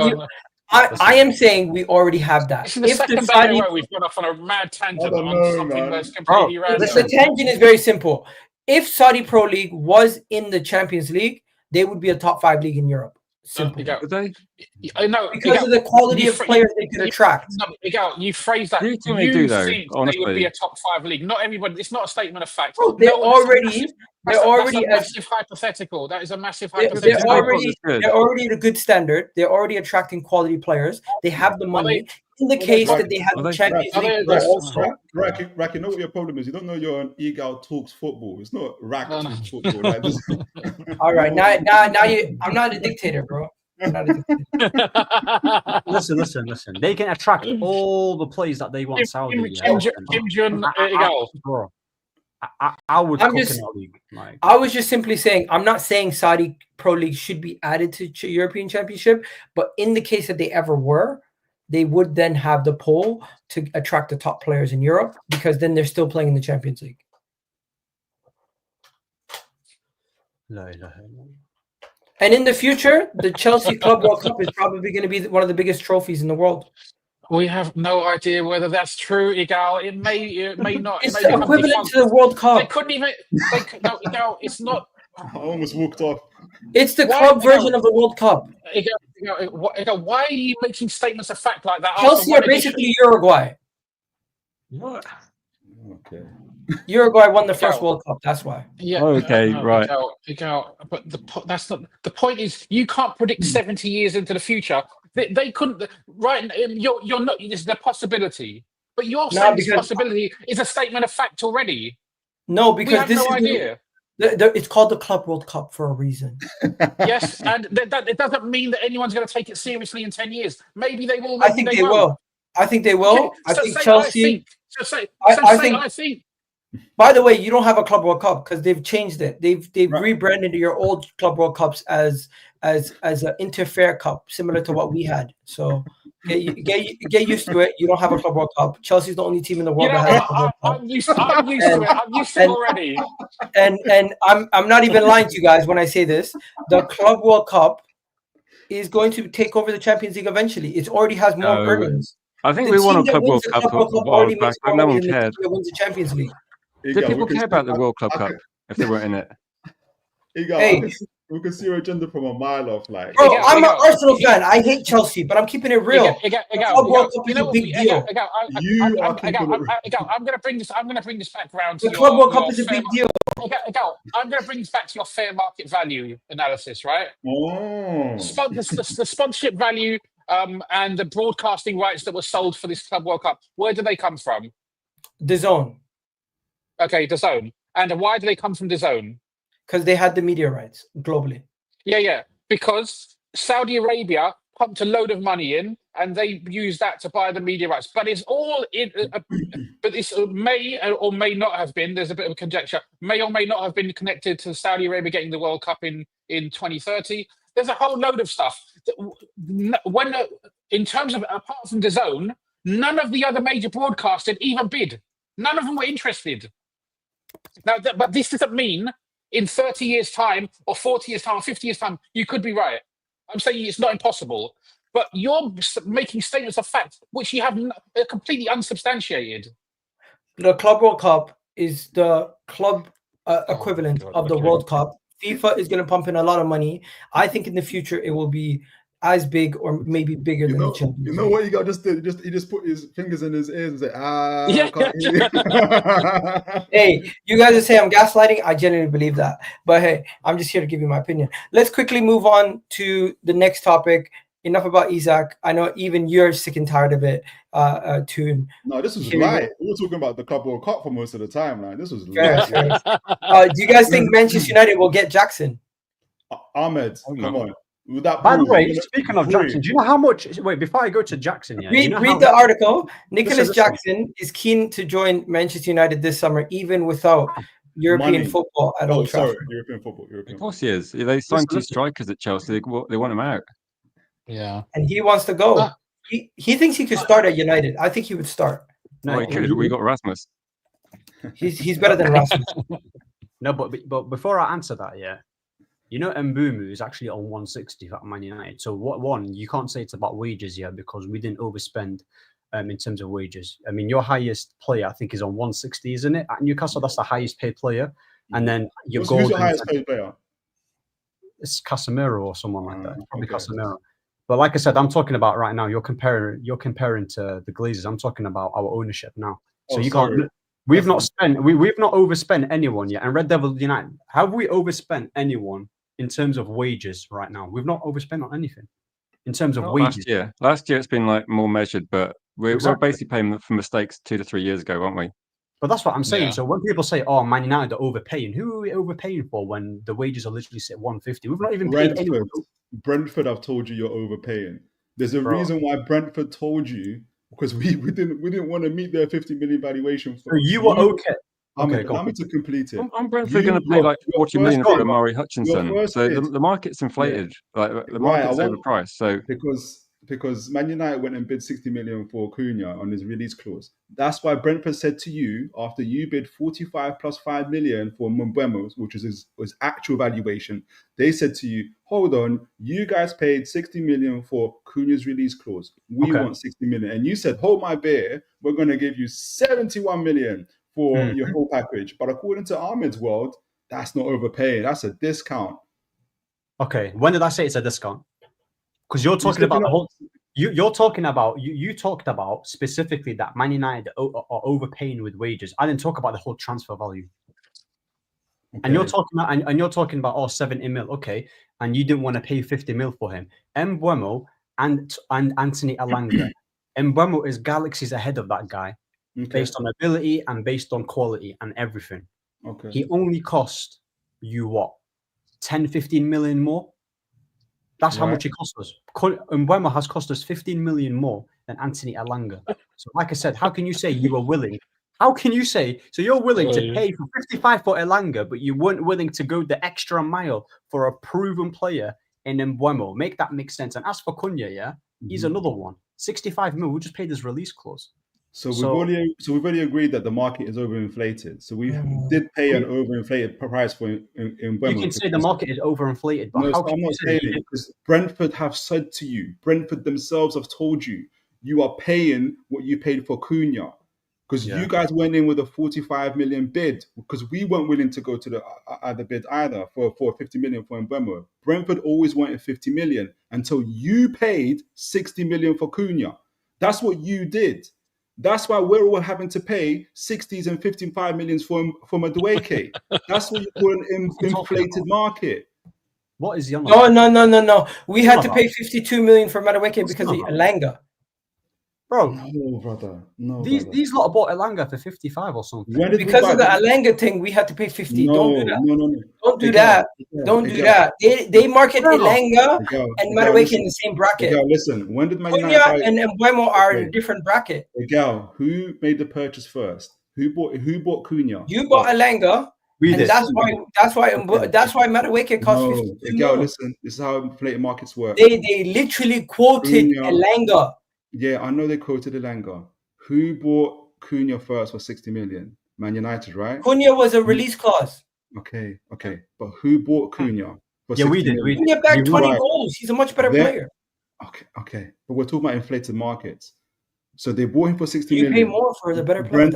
I am saying we already have that. This is the second day in a row we've gone off on a mad tangent on something that's completely random. The tangent is very simple. If Saudi Pro League was in the Champions League, they would be a top 5 league in Europe. Simple. Because of the quality of players they could attract. You phrase that. You think they would be a top 5 league. Not everybody. It's not a statement of fact. Bro, they're already a massive hypothetical. That is a massive hypothetical. They're already at a good standard. They're already attracting quality players. They have the money. In the case that they have the Champions League, Rack, you know what your problem is? You don't know you're on Egal Talks Football. It's not Rack Talks Football. Like this. All right, now I'm not a dictator, bro. I'm not a dictator. Listen. They can attract all the players that they want. Saudi. I would cook in that league. I was just simply saying, I'm not saying Saudi Pro League should be added to European Championship, but in the case that they ever were, they would then have the pull to attract the top players in Europe, because then they're still playing in the Champions League. And in the future, the Chelsea Club World Cup is probably going to be one of the biggest trophies in the world. We have no idea whether that's true, Igal. It may not. It's equivalent to the World Cup. They couldn't even. Igal, it's not. I almost walked off. It's the club version of the World Cup. Igal, why are you making statements of fact like that? Chelsea are basically Uruguay. What? Okay. Uruguay won the first World Cup. That's why. Yeah. Okay. Right. But that's not the point. Is you can't predict 70 years into the future. They couldn't. Right. You're not. It's the possibility. But you're saying this possibility is a statement of fact already. No, because we have this no is idea. It's called the Club World Cup for a reason. Yes, and that it doesn't mean that anyone's going to take it seriously in 10 years. Maybe they will. I think they will. I think they will. Okay, I so think say Chelsea. I think. By the way, you don't have a Club World Cup because they've changed it. They've rebranded your old Club World Cups as an Interfair Cup, similar to what we had. So get used to it. You don't have a Club World Cup. Chelsea's the only team in the world that has a Club World Cup. I'm used to it. I'm used to it already. And I'm not even lying to you guys when I say this. The Club World Cup is going to take over the Champions League eventually. It already has more earnings. I think we won a Club World Cup a while back, but no one cared. Wins the Champions League. Did people care about the World Club Cup if they weren't in it? We can see your agenda from a mile off. Like, bro, I'm an Arsenal fan. I hate Chelsea, but I'm keeping it real. Club World Cup is a big deal. I'm going to bring this back around to the Club World Cup is a big deal. I'm going to bring this back to your fair market value analysis, right? Oh. The sponsorship value and the broadcasting rights that were sold for this Club World Cup, where do they come from? DAZN. Okay, DAZN. And why do they come from DAZN? Because they had the media rights globally. Yeah. Because Saudi Arabia pumped a load of money in, and they used that to buy the media rights. But it's all in. But this may or may not have been. There's a bit of a conjecture. May or may not have been connected to Saudi Arabia getting the World Cup in 2030. There's a whole load of stuff. When in terms of apart from DAZN, none of the other major broadcasters even bid. None of them were interested. Now, but this doesn't mean in 30 years' time, or 40 years' time, or 50 years' time, you could be right. I'm saying it's not impossible. But you're making statements of fact, which you have completely unsubstantiated. The Club World Cup is the club equivalent of the World Cup. FIFA is going to pump in a lot of money. I think in the future it will be as big or maybe bigger than the Champions League. You know what you got just did? He just put his fingers in his ears and said, Hey, you guys are saying I'm gaslighting. I genuinely believe that. But hey, I'm just here to give you my opinion. Let's quickly move on to the next topic. Enough about Isak. I know even you're sick and tired of it, Toon. No, this was light. We were talking about the Club World Cup for most of the time, man. This was light. Do you guys think Manchester United will get Jackson? Ahmed, come on. By the way, speaking of Jackson, do you know how much? Wait, before I go to Jackson, read the article. Nicolas Jackson is keen to join Manchester United this summer, even without European football at Old Trafford. European football. Of course he is. They signed 2 strikers at Chelsea. They want him out. Yeah, and he wants to go. He thinks he could start at United. I think he would start. No, he could. We got Rasmus. He's better than Rasmus. No, but before I answer that, you know, Mbumu is actually on 160 at Man United. So one, you can't say it's about wages because we didn't overspend in terms of wages. I mean, your highest player, I think, is on 160, isn't it? At Newcastle, that's the highest paid player. And then who's your highest paid player? It's Casemiro or someone like that. Probably Casemiro. But like I said, I'm talking about right now. You're comparing to the Glazers. I'm talking about our ownership now. So you can't. We've not overspent anyone yet. And Red Devil United, have we overspent anyone in terms of wages right now? We've not overspent on anything in terms of wages. Last year it's been like more measured, but we're basically paying for mistakes 2 to 3 years ago, aren't we? But that's what I'm saying. Yeah. So when people say, "Oh, Man United are overpaying," who are we overpaying for when the wages are literally set 150? We've not even paid anyone. Brentford, I've told you you're overpaying. There's a reason why Brentford told you, because we didn't want to meet their 50 million valuation. So you were okay. Allow me to complete it. I'm Brentford going to pay like 40 million for Amari Hutchinson. So the market's inflated. Like the market's overpriced. So because Man United went and bid 60 million for Cunha on his release clause. That's why Brentford said to you, after you bid 45 plus 5 million for Mbeumo, which is his actual valuation, they said to you, hold on, you guys paid 60 million for Cunha's release clause. We want 60 million. And you said, hold my beer, we're going to give you 71 million for your whole package. But according to Ahmed's world, that's not overpaying. That's a discount. Okay. When did I say it's a discount? Because you're talking about the whole. You're talking about you talked about specifically that Man United are overpaying with wages. I didn't talk about the whole transfer value. Okay. And you're talking about 70 mil, okay? And you didn't want to pay 50 mil for him. Mbeumo and Anthony Elanga. Mbeumo is galaxies ahead of that guy, based on ability and based on quality and everything. Okay. He only cost you what, 10, 15 million more? That's how much it cost us. Mbeumo has cost us 15 million more than Anthony Elanga. So, like I said, how can you say you were willing? How can you say, so you're willing to pay for 55 for Elanga, but you weren't willing to go the extra mile for a proven player in Mbeumo? Make that make sense. And as for Cunha, he's another one. 65 mil, we just paid his release clause. So we've already agreed that the market is overinflated. So we did pay an overinflated price for Mbeumo. You can say the market is overinflated, but how can I'm not saying it, because Brentford have said to you, Brentford themselves have told you, you are paying what you paid for Cunha. Because you guys went in with a 45 million bid, because we weren't willing to go to the other bid either for 50 million for Mbeumo. Brentford always wanted 50 million until you paid 60 million for Cunha. That's what you did. That's why we're all having to pay 60s and 55 millions for Madueke. That's what you call an inflated market. What is your No. We had to pay 52 million for Madueke because of Elanga. Bro, no, brother. No, these lot bought Elanga for 55 or something. Because of the Elanga thing, we had to pay 50. No, don't do that. No. Don't do that. Don't do that. They market Elanga and Madueke in the same bracket. Listen, when did Man Cunha United and Mbeumo are in a different bracket. Miguel, who made the purchase first? Who bought Cunha? You bought Elanga. We did. That's why Madueke cost 52 Miguel, listen, this is how inflated markets work. They literally quoted Elanga. Yeah, I know they quoted Elanga. Who bought Cunha first for 60 million? Man United, right? Cunha was a release clause. Okay. But who bought Cunha? We did. Cunha bagged 20 goals. He's a much better player. Okay. But we're talking about inflated markets. So they bought him for 60 million. You pay more for the better player.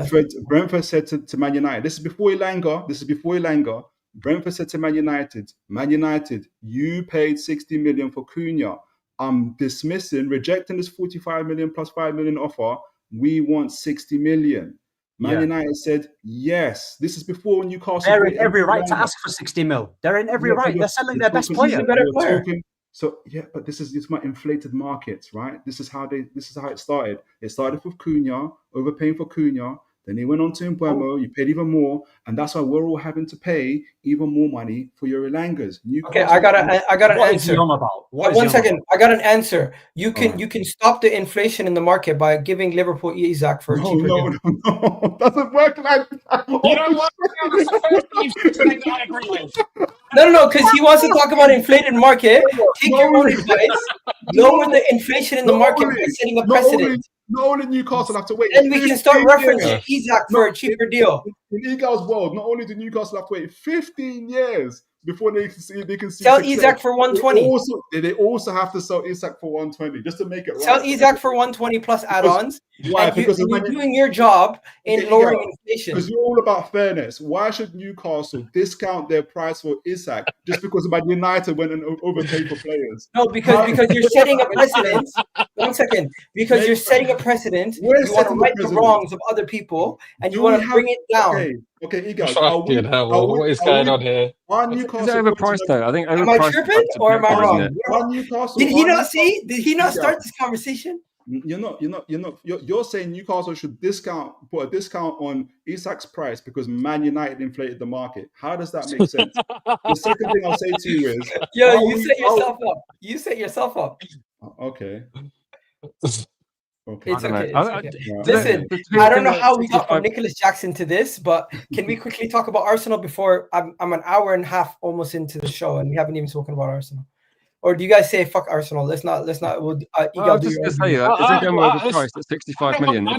Brentford said to Man United, this is before Elanga. Brentford said to Man United, you paid 60 million for Cunha. I'm rejecting this 45 million plus 5 million offer. We want 60 million. Man United said, yes. This is before Newcastle. They're in every right to ask for 60 mil. They're in every right. They're selling their best player. So but this is my inflated markets, right? This is how it started. It started with Cunha, overpaying for Cunha. Then they went on to Mbeumo, you paid even more, and that's why we're all having to pay even more money for your Elangas. Okay, I got an answer. One second, I got an answer. You can stop the inflation in the market by giving Liverpool Isak for a cheaper deal. No, doesn't work like that. You know what? That's the first thing you've said that I agree with. No, because he wants to talk about inflated market. Take your own advice. Lower the inflation in the market by setting a precedent. Not only Newcastle have to wait. Then we can start referencing Isak for a cheaper deal. In Eagles' world, not only do Newcastle have to wait 15 years before they can see sell Isak for 120. They also have to sell Isak for 120 just to make it right. Sell Isak for 120 plus add-ons. Why? Because you're doing your job in lowering inflation. Because you're all about fairness. Why should Newcastle discount their price for Isak just because Man United went and overpaid for players? No, because you're setting a precedent. 1 second. Because you're setting a precedent. You want to right the wrongs of other people and you want to bring it down. Okay, Igor. What is going on here? Is it overpriced though? I think overpriced. Am I tripping or am I wrong? Did he not see? Did he not start this conversation? You're saying Newcastle should put a discount on Isak's price because Man United inflated the market. How does that make sense? The second thing I'll say to you is, you set yourself up. Okay. It's okay. Listen, I don't know how we got from Nicolas Jackson to this, but can we quickly talk about Arsenal before I'm an hour and a half almost into the show and we haven't even spoken about Arsenal? Or do you guys say fuck Arsenal? Let's not. I was just going to say that it's again overpriced at 65 million. I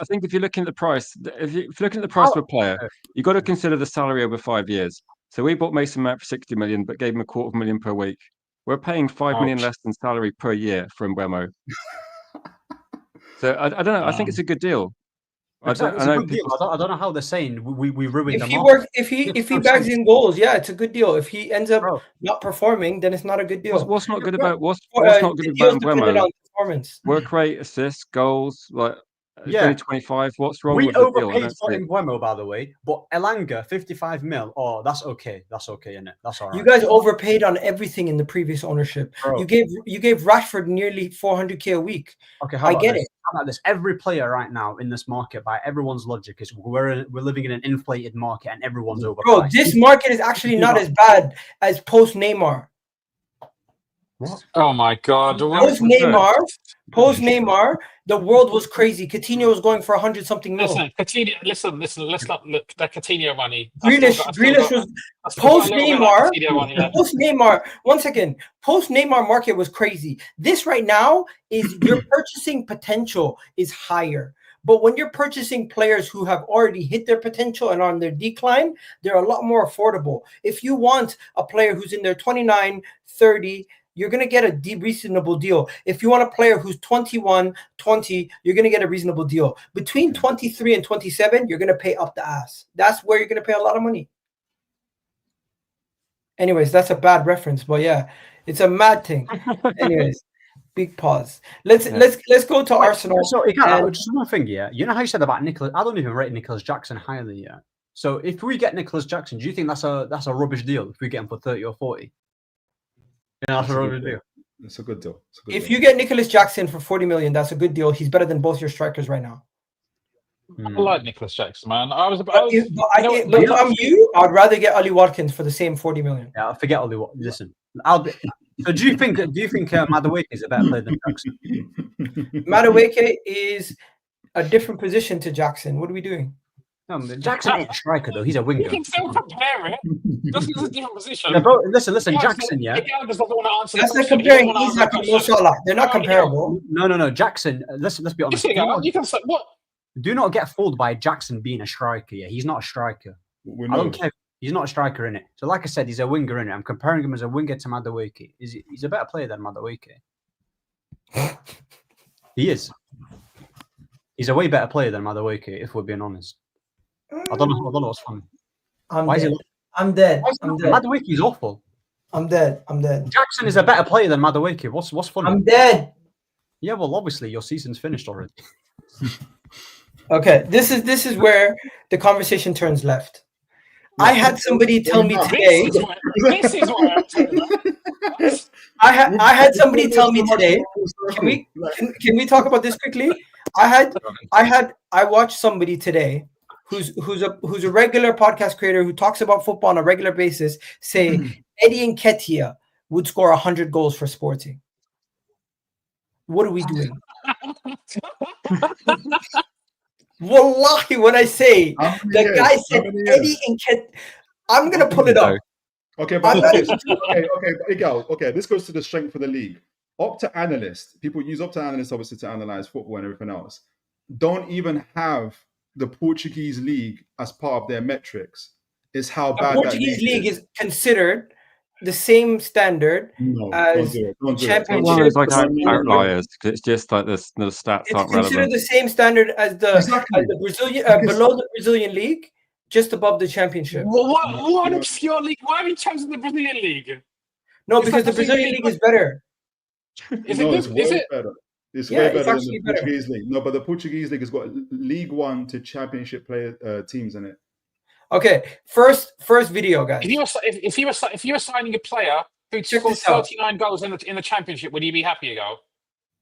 think if you're looking at the price, if you're looking at the price of a player, you've got to consider the salary over 5 years. So we bought Mason Mount for 60 million, but gave him $250,000 per week. We're paying 5 million less than salary per year for Mbeumo. So I don't know. I think it's a good deal. I don't know how they're saying we ruined the market. If he bags in goals, it's a good deal. If he ends up not performing, then it's not a good deal. What's not good about Mbeumo? performance. Work rate, assists, goals, like Yeah. only 25. What's wrong We with the deal? I overpaid don't for see it. Mbeumo, by the way, but Elanga, 55 mil. Oh, that's okay. That's okay, isn't it? That's all right. You guys overpaid on everything in the previous ownership. Bro. You gave Rashford nearly 400k a week. Okay, I get it. How about this? Every player right now in this market, by everyone's logic, is we're living in an inflated market and everyone's overpriced. Bro, this market is actually not as bad as post Neymar. What? Oh my God! Post Neymar, the world was crazy. Coutinho was going for 100-something mil. Listen, Coutinho. Listen. Let's not look that Coutinho money. Grealish was post Neymar. Post Neymar. 1 second. Post Neymar market was crazy. This right now is your purchasing potential is higher. But when you're purchasing players who have already hit their potential and on their decline, they're a lot more affordable. If you want a player who's in their 29, 30, you're going to get a reasonable deal. If you want a player who's 21, 20, you're going to get a reasonable deal. Between 23 and 27, you're going to pay up the ass. That's where you're going to pay a lot of money. Anyways, that's a bad reference, but yeah, it's a mad thing. Anyways, big pause. Let's go to Arsenal. So just one thing, yeah. You know how you said about Nicolas? I don't even rate Nicolas Jackson highly, yeah. So if we get Nicolas Jackson, do you think that's a rubbish deal if we get him for 30 or 40? Yeah, that's a rubbish deal. It's a good deal. If you get Nicolas Jackson for 40 million, that's a good deal. He's better than both your strikers right now. I like Nicolas Jackson, man. If I'm you, I'd rather get Ollie Watkins for the same 40 million. Yeah, forget Ollie Watkins. Listen, so do you think Madueke is a better player than Jackson? Madueke is a different position to Jackson. What are we doing? No, Jackson ain't a striker though. He's a winger. You can still compare it. Just because it's a different position. Yeah, bro, listen, Jackson, yeah. Doesn't want to answer that's like comparing Isak and Mo Salah. They're not comparable. No. Jackson, let's be honest. You can say what? Do not get fooled by Jackson being a striker. Yeah, he's not a striker. I don't care. He's not a striker in it. So, like I said, he's a winger in it. I'm comparing him as a winger to Madueke. He's a better player than Madueke. He is. He's a way better player than Madueke, if we're being honest. I don't know what's funny. I'm dead. Madueke is awful. I'm dead. Jackson is a better player than Madueke. What's funny? I'm dead. Yeah, well, obviously your season's finished already. Okay, this is where the conversation turns left. I had somebody tell me today. This is what I had somebody tell me today. Can we talk about this quickly? I watched somebody today who's a regular podcast creator who talks about football on a regular basis say Eddie Nketiah would score 100 goals for Sporting. What are we doing? Wallahi, when I say the guy said Eddie Nketiah, I'm gonna pull it up. Okay, but okay. This goes to the strength of the league. Opta analysts, people use Opta analysts obviously to analyze football and everything else. Don't even have the Portuguese league as part of their metrics. Is how bad the Portuguese league is considered the same standard as Championship. Well, it's like outliers. It's just like the stats aren't relevant. It's considered the same standard as the Brazilian below the Brazilian league, just above the Championship. What obscure league? Why have you chosen the Brazilian league? No, because the Brazilian league is better. It's way better. It's way better than the Portuguese league. No, but the Portuguese league has got League One to Championship player teams in it. Okay, first video, guys. If you were signing a player who scores 39 goals in the Championship, would you be happy to go?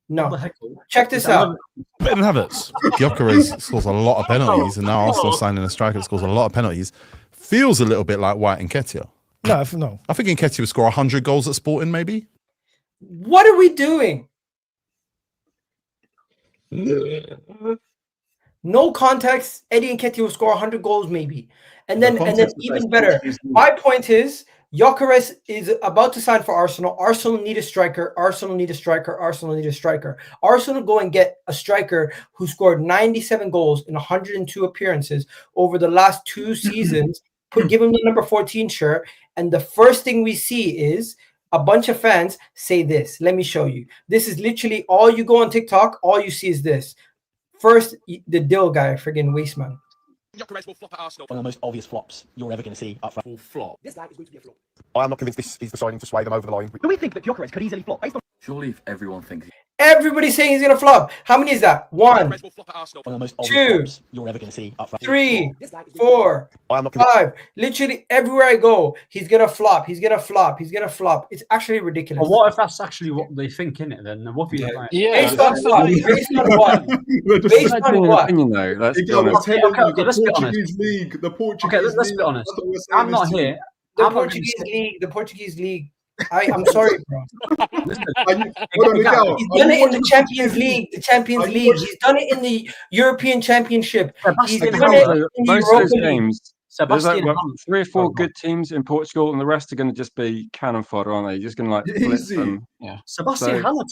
No. Check this out. Better than Havertz. Gyokeres scores a lot of penalties, and now Arsenal signing a striker that scores a lot of penalties. Feels a little bit like White and Nketiah. No. I think Nketiah would score 100 goals at Sporting, maybe. What are we doing? No context. Eddie Nketiah will score 100 goals, maybe. And then even better. My point is, Gyokeres is about to sign for Arsenal. Arsenal need a striker. Arsenal go and get a striker who scored 97 goals in 102 appearances over the last 2 seasons. Give him the number 14 shirt. And the first thing we see is a bunch of fans say this. Let me show you. This is literally all you go on TikTok. All you see is this. First, the Dill guy, friggin' waste man. Gyokeres will flop at Arsenal. One of the most obvious flops you're ever going to see up front. Will flop. This guy is going to be a flop. I am not convinced this is the signing to sway them over the line. Do we think that Gyokeres could easily flop? Surely if everyone thinks... Everybody's saying he's gonna flop. How many is that? 1, 2, you're ever going to see up front. 3, 4, 5. Literally everywhere I go, he's gonna flop. He's gonna flop. He's gonna flop. It's actually ridiculous. Well, what if that's actually what they think in it? Then what if you like? Based on what? Based on what? Based on what? Opinion, though. Let's be honest. Okay, let's be honest. Portuguese league. The Portuguese Okay, let's be honest. I'm not here. The Portuguese league. I'm sorry, bro. He's done it in the Champions League. He's done it in the European Championship. He's done it in most of those games. There's like 3 or 4 good teams in Portugal, and the rest are going to just be cannon fodder, aren't they? You're just going to like flip them. Yeah. Sebastian Haller.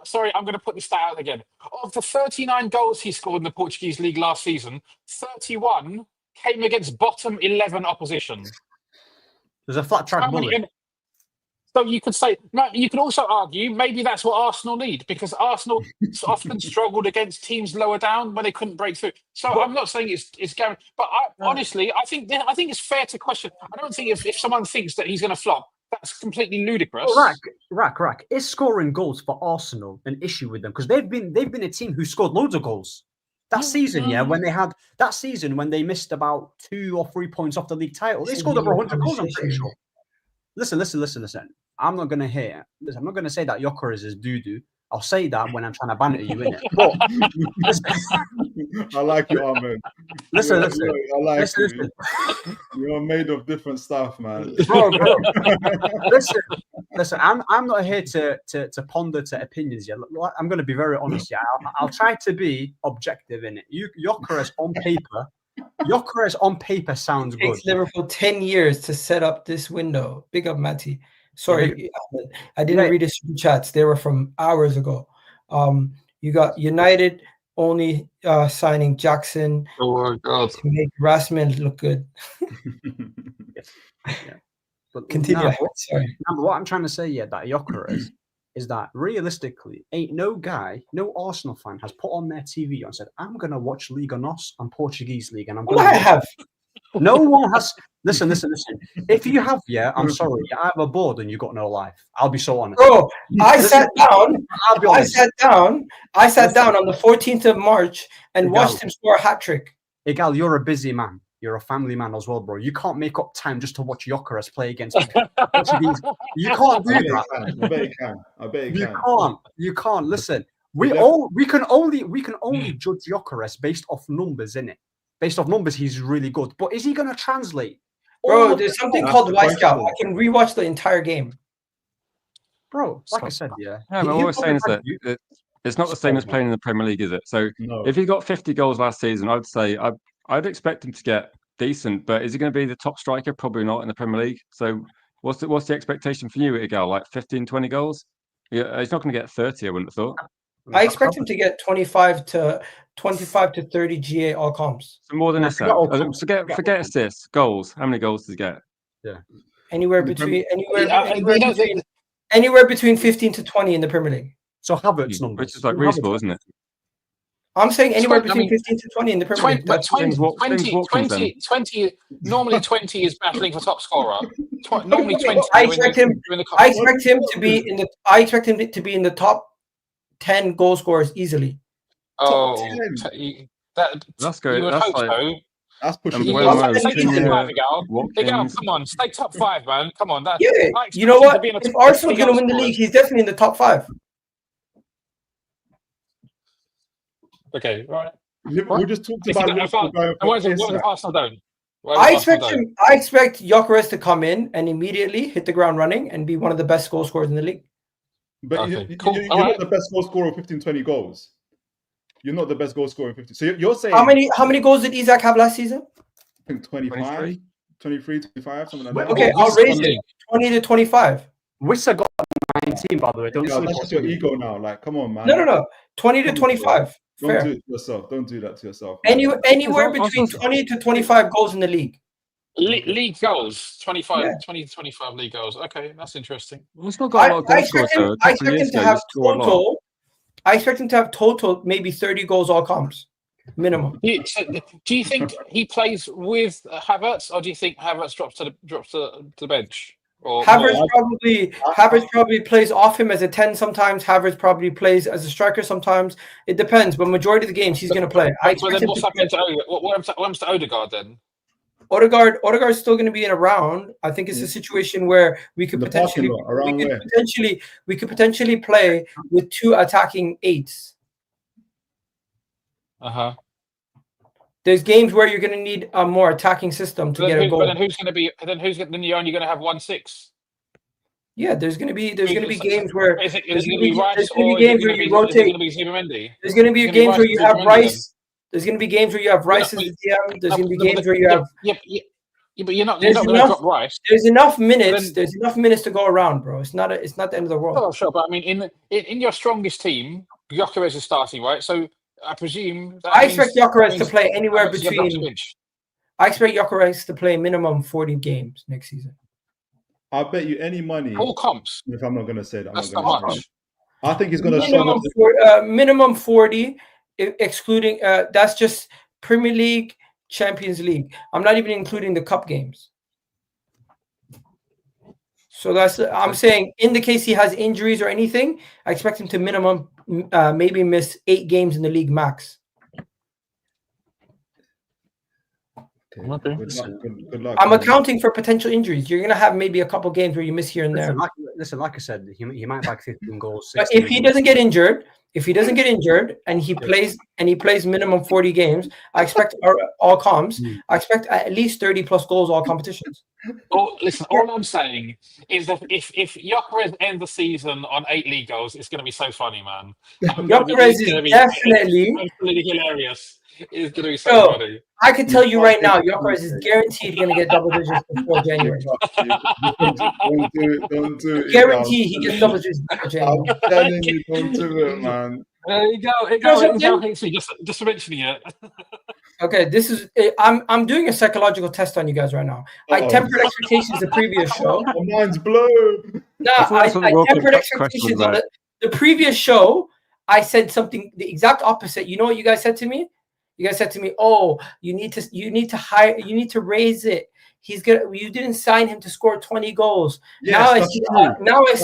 Sorry, I'm going to put this stat out again. Of the 39 goals he scored in the Portuguese league last season, 31 came against bottom 11 opposition. There's a flat track bullet. So you could say, no, you could also argue maybe that's what Arsenal need, because Arsenal often struggled against teams lower down where they couldn't break through. So I'm not saying it's guaranteed, but honestly, I think it's fair to question. I don't think if someone thinks that he's going to flop, that's completely ludicrous. Oh, Rack. Is scoring goals for Arsenal an issue with them? Because they've been a team who scored loads of goals. That season, when they missed about 2 or 3 points off the league title, they scored over 100 goals, I'm pretty sure. Listen. I'm not going to hear. Listen, I'm not going to say that Gyokeres is doo-doo. I'll say that when I'm trying to banter you, innit? I like you, Ahmed. Listen. You're made of different stuff, man. Bro. Listen. I'm not here to ponder to opinions yet. I'm going to be very honest. Yeah, I'll try to be objective in it. Gyokeres on paper sounds good. It takes Liverpool 10 years to set up this window. Big up, Matty. Sorry, I didn't read the super chats. They were from hours ago. You got United only signing Jackson to make Rasmus look good. But continue. Sorry. What I'm trying to say, that Gyokeres is that realistically, ain't no Arsenal fan has put on their TV and said, "I'm gonna watch Liga NOS and Portuguese League," and I'm gonna. I have. No one has. Listen. If you have, I'm sorry. You're either bored and you got no life. I'll be so honest. Bro, I sat down on the 14th of March and watched him score a hat trick. Igal, you're a busy man. You're a family man as well, bro. You can't make up time just to watch Gyokeres play against Portuguese. You can't do that. I bet you can. You can't. Listen, we can only judge Gyokeres based off numbers, innit? Based off numbers, he's really good. But is he going to translate? Bro, there's something called Wisecout. I can rewatch the entire game. Bro, like I said, but what we're saying is that it's not the same as playing in the Premier League, is it? So if he got 50 goals last season, I'd say I'd expect him to get decent. But is he going to be the top striker? Probably not in the Premier League. So what's the expectation for you, Igal? Like 15, 20 goals? Yeah, he's not going to get 30, I wouldn't have thought. I expect him to get 25 to 30 GA all comps. So more than Isak. Forget assists, goals. How many goals does he get? Yeah, anywhere between 15 to 20 in the Premier League. So Havertz numbers, which is like reasonable, isn't it? I'm saying anywhere between 15 to 20 in the Premier League. 20. Normally 20 is battling for top scorer. Normally 20. I expect him to be in the top 10 goal scorers easily. Oh, that's good. That's pushing. Igal, come on, stay top 5, man. Come on, you know what? If Arsenal's going to win the league, he's definitely in the top 5. Okay, right. We just talked about what Arsenal don't. I expect Gyokeres to come in and immediately hit the ground running and be one of the best goal scorers in the league. But you're not the best goal scorer of 15, 20 goals. You're not the best goal scorer in 15. So you're saying how many goals did Isak have last season? I think 25, 23, 25, something like that. Okay, I'll raise it 20 to 25. Wissa got 19, by the way. That's just your ego now. Like, come on, man. No. 20 to 25. Don't do it to yourself. Don't do that to yourself. Anywhere between 20 to 25 goals in the league. League goals, 20 to 25 league goals. Okay, that's interesting. Well, it's not got a lot of goal scorers, though. I expect him to have total maybe 30 goals all comps, minimum. Do you think he plays with Havertz, or do you think Havertz drops to the bench? Havertz probably plays off him as a 10 sometimes. Havertz probably plays as a striker sometimes. It depends, but majority of the games he's going to play. But then what's happening to Odegaard? What happens to Odegaard then? Odegaard's still going to be in a round. I think it's a situation where we could potentially play with 2 attacking 8s. There's games where you're going to need a more attacking system to get a goal. But then who's going to be? Then you're only going to have 1 6. Yeah, there's going to be games where is it going to be Rice or is it going to be Zubimendi? There's going to be games where you have Rice. There's going to be games where you have Rice as the DM. There's going to be games where you have. Yeah, but you're not going to drop Rice. There's enough minutes. There's enough minutes to go around, bro. It's not the end of the world. Oh, sure, but I mean, in your strongest team, Gyokeres is starting, right? So I presume I expect Gyokeres to play anywhere between. I expect Gyokeres to play minimum 40 games next season. I'll bet you any money. All comps. If I'm not going to say that, that's not much. I think he's going to struggle. Minimum 40, excluding. That's just Premier League, Champions League. I'm not even including the cup games. So I'm saying in the case he has injuries or anything, I expect him to minimum maybe miss 8 games in the league max. Okay. Good luck. I'm accounting for potential injuries. You're gonna have maybe a couple games where you miss here and there. Like I said, he might bag 15 goals. But if he doesn't get injured, and he plays minimum 40 games, I expect all comps. I expect at least 30 plus goals all competitions. Oh, listen, all I'm saying is that if Gyokeres ends the season on 8 league goals, it's going to be so funny, man. Gyokeres is definitely absolutely hilarious. It's going to be so funny. I can tell you right now, Gyokeres is guaranteed going to get double digits before January. Don't do it. Guarantee he gets double digits before January. I'm telling you, don't do it, man. There you go. Just mentioning it. Okay, this is I'm doing a psychological test on you guys right now. I tempered expectations the previous show. My mind's blown. No, I tempered expectations on the previous show. I said something the exact opposite. You know what you guys said to me? You guys said to me, "Oh, you need to raise it. You didn't sign him to score 20 goals." Yes, now I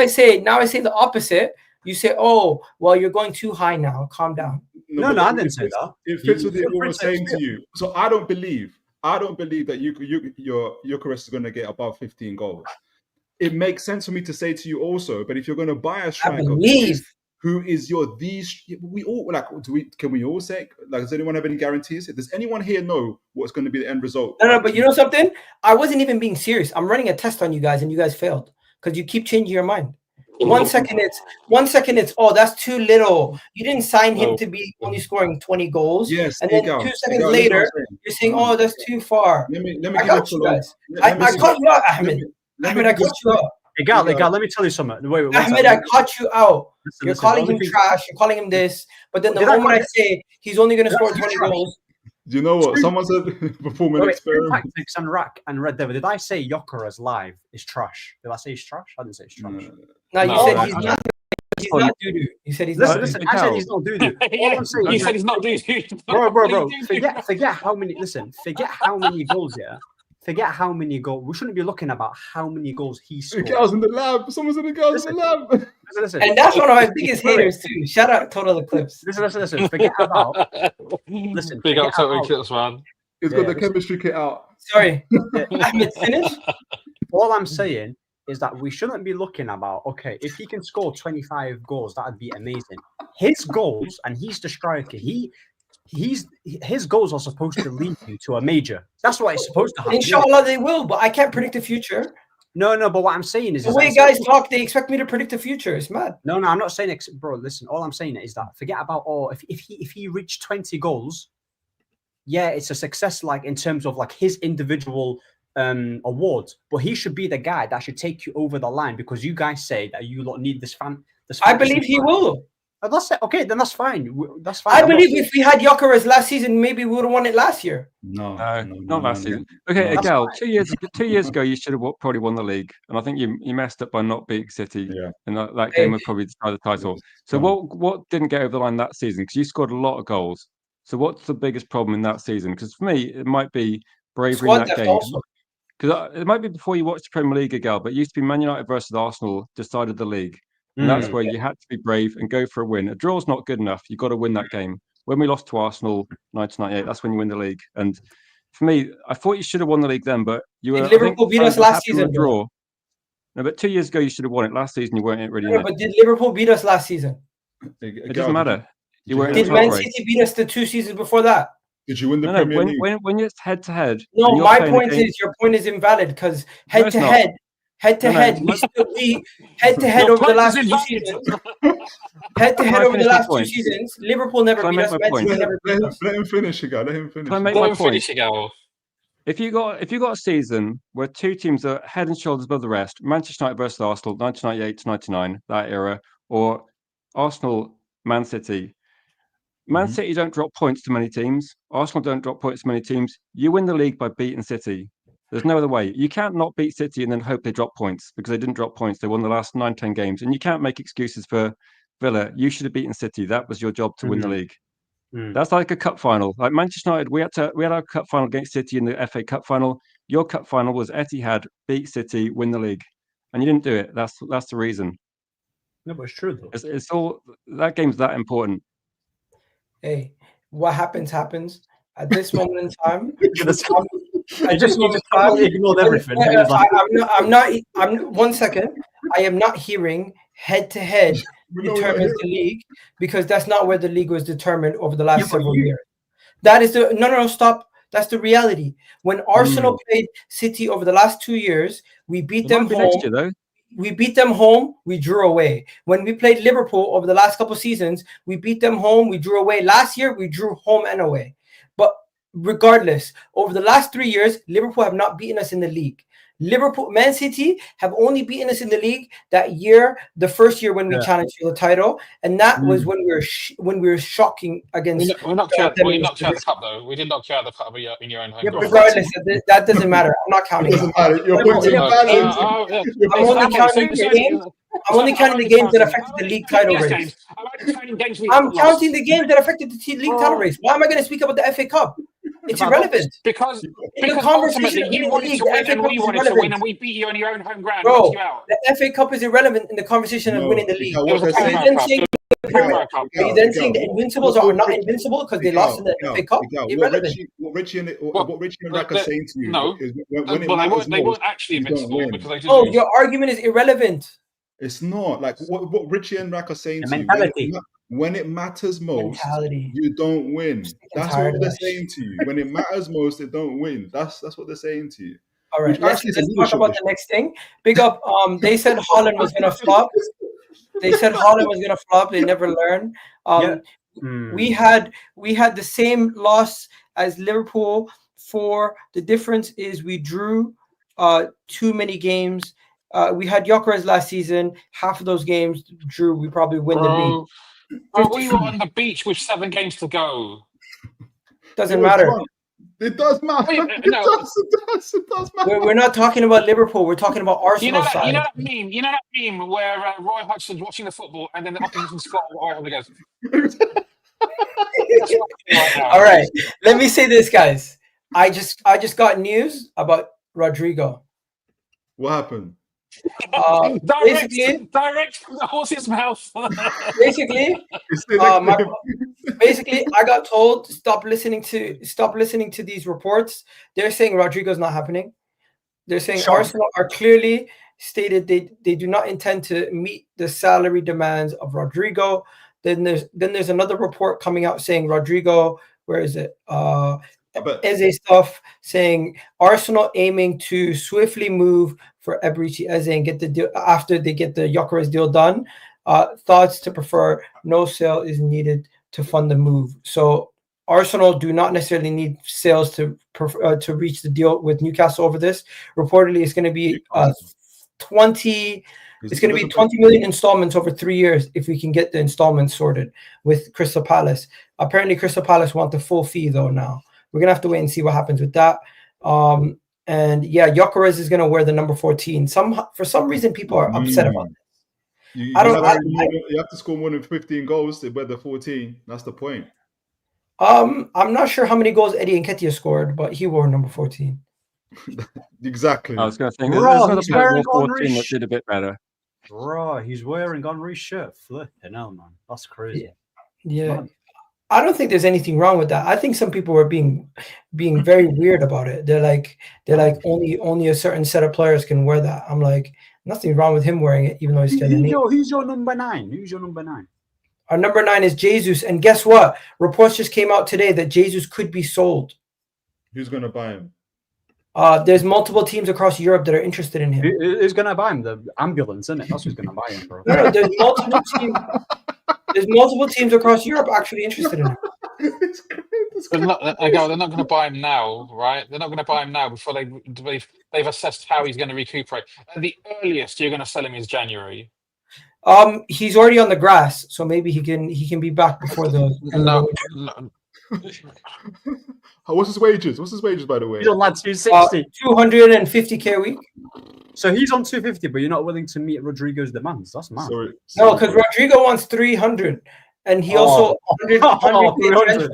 say the opposite. You say, "Oh, well, you're going too high now. Calm down." No, I didn't say that. It fits with what we're saying to you. So I don't believe that your Gyokeres is going to get above 15 goals. It makes sense for me to say to you also, but if you're going to buy a striker, who is we all can we all say, like, does anyone have any guarantees? Does anyone here know what's going to be the end result? No, but you know something? I wasn't even being serious. I'm running a test on you guys, and you guys failed because you keep changing your mind. 1 second it's oh, that's too little. You didn't sign him to be only scoring 20 goals. Yes, and then 2 seconds later you're saying, oh, that's too far. Let me I got you guys. I caught you out, Ahmed. Ahmed, I caught you out. Egal, let me tell you something. Wait, Ahmed, I caught you out. You're calling him trash. You're calling him this. But then the moment I say he's only going to score 20 goals. Do you know what? Someone said perform an experiment. Tactics and Rack and Red Devil. Did I say Gyokeres live is trash? Did I say he's trash? I didn't say he's trash. No, you said he's not. He's not doo-doo. You said he's not. Listen, I said he's not doo-doo. You said he's not doo-doo. Bro. Forget how many. Listen, forget how many goals. Yeah. Forget how many goals. We shouldn't be looking about how many goals he scored. The girls in the lab. Someone said the girls in the lab. Listen. And that's one of my biggest haters too. Shout out Total Eclipse. Listen. Forget about. Big up Total Eclipse, man. He's got the chemistry kit out. Sorry. Ahmed, finish. All I'm saying is that we shouldn't be looking about, okay, if he can score 25 goals, that'd be amazing. His goals, and he's the striker, his goals are supposed to lead you to a major. That's what it's supposed to happen. Inshallah, they will, but I can't predict the future. No, but what I'm saying is... The way guys talk, they expect me to predict the future. It's mad. No, I'm not saying it. Bro, listen, all I'm saying is that forget about, if he reached 20 goals, yeah, it's a success, like, in terms of, like, his individual awards, but he should be the guy that should take you over the line because you guys say that you lot need this fan. I believe he will. That's it. Okay, then that's fine. That's fine. I believe if we had Gyokeres last season, maybe we would have won it last year. No, not last season. Okay, Gal, 2 years ago, you should have probably won the league, and I think you messed up by not beating City, and that game would probably decide the title. So what didn't get over the line that season? Because you scored a lot of goals. So what's the biggest problem in that season? Because for me, it might be bravery in that game. because it might be before you watched the Premier League, Gal, but it used to be Man United versus Arsenal decided the league. And that's where you had to be brave and go for a win. A draw's not good enough. You've got to win that game. When we lost to Arsenal 1998, that's when you win the league. And for me, I thought you should have won the league then, but you were. Did Liverpool beat us last season? Draw. No, but 2 years ago you should have won it. Last season you weren't really. But did Liverpool beat us last season? It doesn't matter. You weren't. Did Man City beat us the 2 seasons before that? Did you win the Premier League? When it's head to head. No, my point is your point is invalid because head to head, head to head over the last 2 seasons. Head to head over the last 2 seasons, Liverpool never beat us. Man City never beat us. Let him finish, Let him finish. Can I make my point? If you got a season where 2 teams are head and shoulders above the rest, Manchester United versus Arsenal, 1998 to 99, that era, or Arsenal, Man City. Man City don't drop points to many teams. Arsenal don't drop points to many teams. You win the league by beating City. There's no other way. You can't not beat City and then hope they drop points because they didn't drop points. They won the last 9-10 games. And you can't make excuses for Villa. You should have beaten City. That was your job to win the league. That's like a cup final. Like Manchester United, we had our cup final against City in the FA Cup final. Your cup final was Etihad, beat City, win the league. And you didn't do it. That's the reason. No, but it's true though. It's all that game's that important. Hey, what happens. At this moment in time, I just ignored everything. I'm 1 second. I am not hearing head-to-head determines the league because that's not where the league was determined over the last several years. That is no, stop. That's the reality. When Arsenal played City over the last 2 years, we beat them home. We beat them home, we drew away. When we played Liverpool over the last couple of seasons, we beat them home, we drew away. Last year, we drew home and away. But regardless, over the last 3 years, Liverpool have not beaten us in the league. Man City have only beaten us in the league that year, the first year when we challenged for the title, and that was when we were shocking against. We knocked you out the cup, though. We did knock you out the cup in your own home. Yeah, but regardless, that doesn't matter. I'm not counting. Your point's invalid. I'm only counting the games that affected the league title race. I'm counting the games that affected the league title race. Why am I going to speak about the FA Cup? It's irrelevant. Because ultimately you wanted to win and we wanted to win and we beat you on your own home ground. Bro, the FA Cup is irrelevant in the conversation of winning the league. Are you then saying the Invincibles are not invincible because they lost in the FA Cup? Irrelevant. What Richie and Rack are saying to you is they weren't actually invincible because they just. Oh, your argument is irrelevant. It's not like what Richie and Rack are saying to you. When it matters most, you don't win. That's what they're saying to you. When it matters most, they don't win. That's what they're saying to you. All right, let's talk about the next thing. Big up. They said Haaland was gonna flop. They never learned. We had the same loss as Liverpool. The difference is we drew too many games. We had Gyokeres last season. Half of those games drew. We probably win the league. We were on the beach with 7 games to go. Doesn't matter. It does matter. It does matter. We're not talking about Liverpool. We're talking about Arsenal side. You know that meme where Roy Hodgson's watching the football and then the opposition score goes. All right. Let me say this, guys. I just got news about Rodrigo. What happened? Direct from the horse's mouth. basically, I got told stop listening to these reports. They're saying Rodrigo's not happening. They're saying Arsenal are clearly stated they do not intend to meet the salary demands of Rodrigo. Then there's another report coming out saying Rodrigo, where is it? Eze stuff saying Arsenal aiming to swiftly move for Eberechi Eze and get the deal after they get the Gyokeres deal done. Thoughts to prefer no sale is needed to fund the move. So Arsenal do not necessarily need sales to reach the deal with Newcastle over this. Reportedly, it's going to be 20 million installments over 3 years if we can get the installments sorted with Crystal Palace. Apparently, Crystal Palace want the full fee though now. We're going to have to wait and see what happens with that. And yeah, Gyokeres is going to wear the number 14. For some reason, people are upset about this. You have to score more than 15 goals to wear the 14. That's the point. I'm not sure how many goals Eddie Nketiah scored, but he wore number 14. Exactly. I was going to think Bro, there's another he's player wearing War Henry's team that did a bit better. Bro, he's wearing Henry's shirt. Flipping hell, man. That's crazy. Yeah. Man. I don't think there's anything wrong with that. I think some people were being very weird about it. They're like only a certain set of players can wear that. I'm like, nothing wrong with him wearing it, even though he's getting it. Who's your number 9? Who's your number 9? Our number 9 is Jesus, and guess what? Reports just came out today that Jesus could be sold. Who's going to buy him? There's multiple teams across Europe that are interested in him. Who's going to buy him? The ambulance, isn't it? That's who's going to buy him, bro. No, there's multiple teams. There's multiple teams across Europe actually interested in him. They're not going to buy him now, right? They're not going to buy him now before they've assessed how he's going to recuperate. At the earliest, you're going to sell him is January. He's already on the grass, so maybe he can be back before the. No. What's his wages? By the way? He's on like 260. 250K a week. So he's on 250, but you're not willing to meet Rodrigo's demands. That's mad. Sorry. No, because Rodrigo wants 300, and he also 100.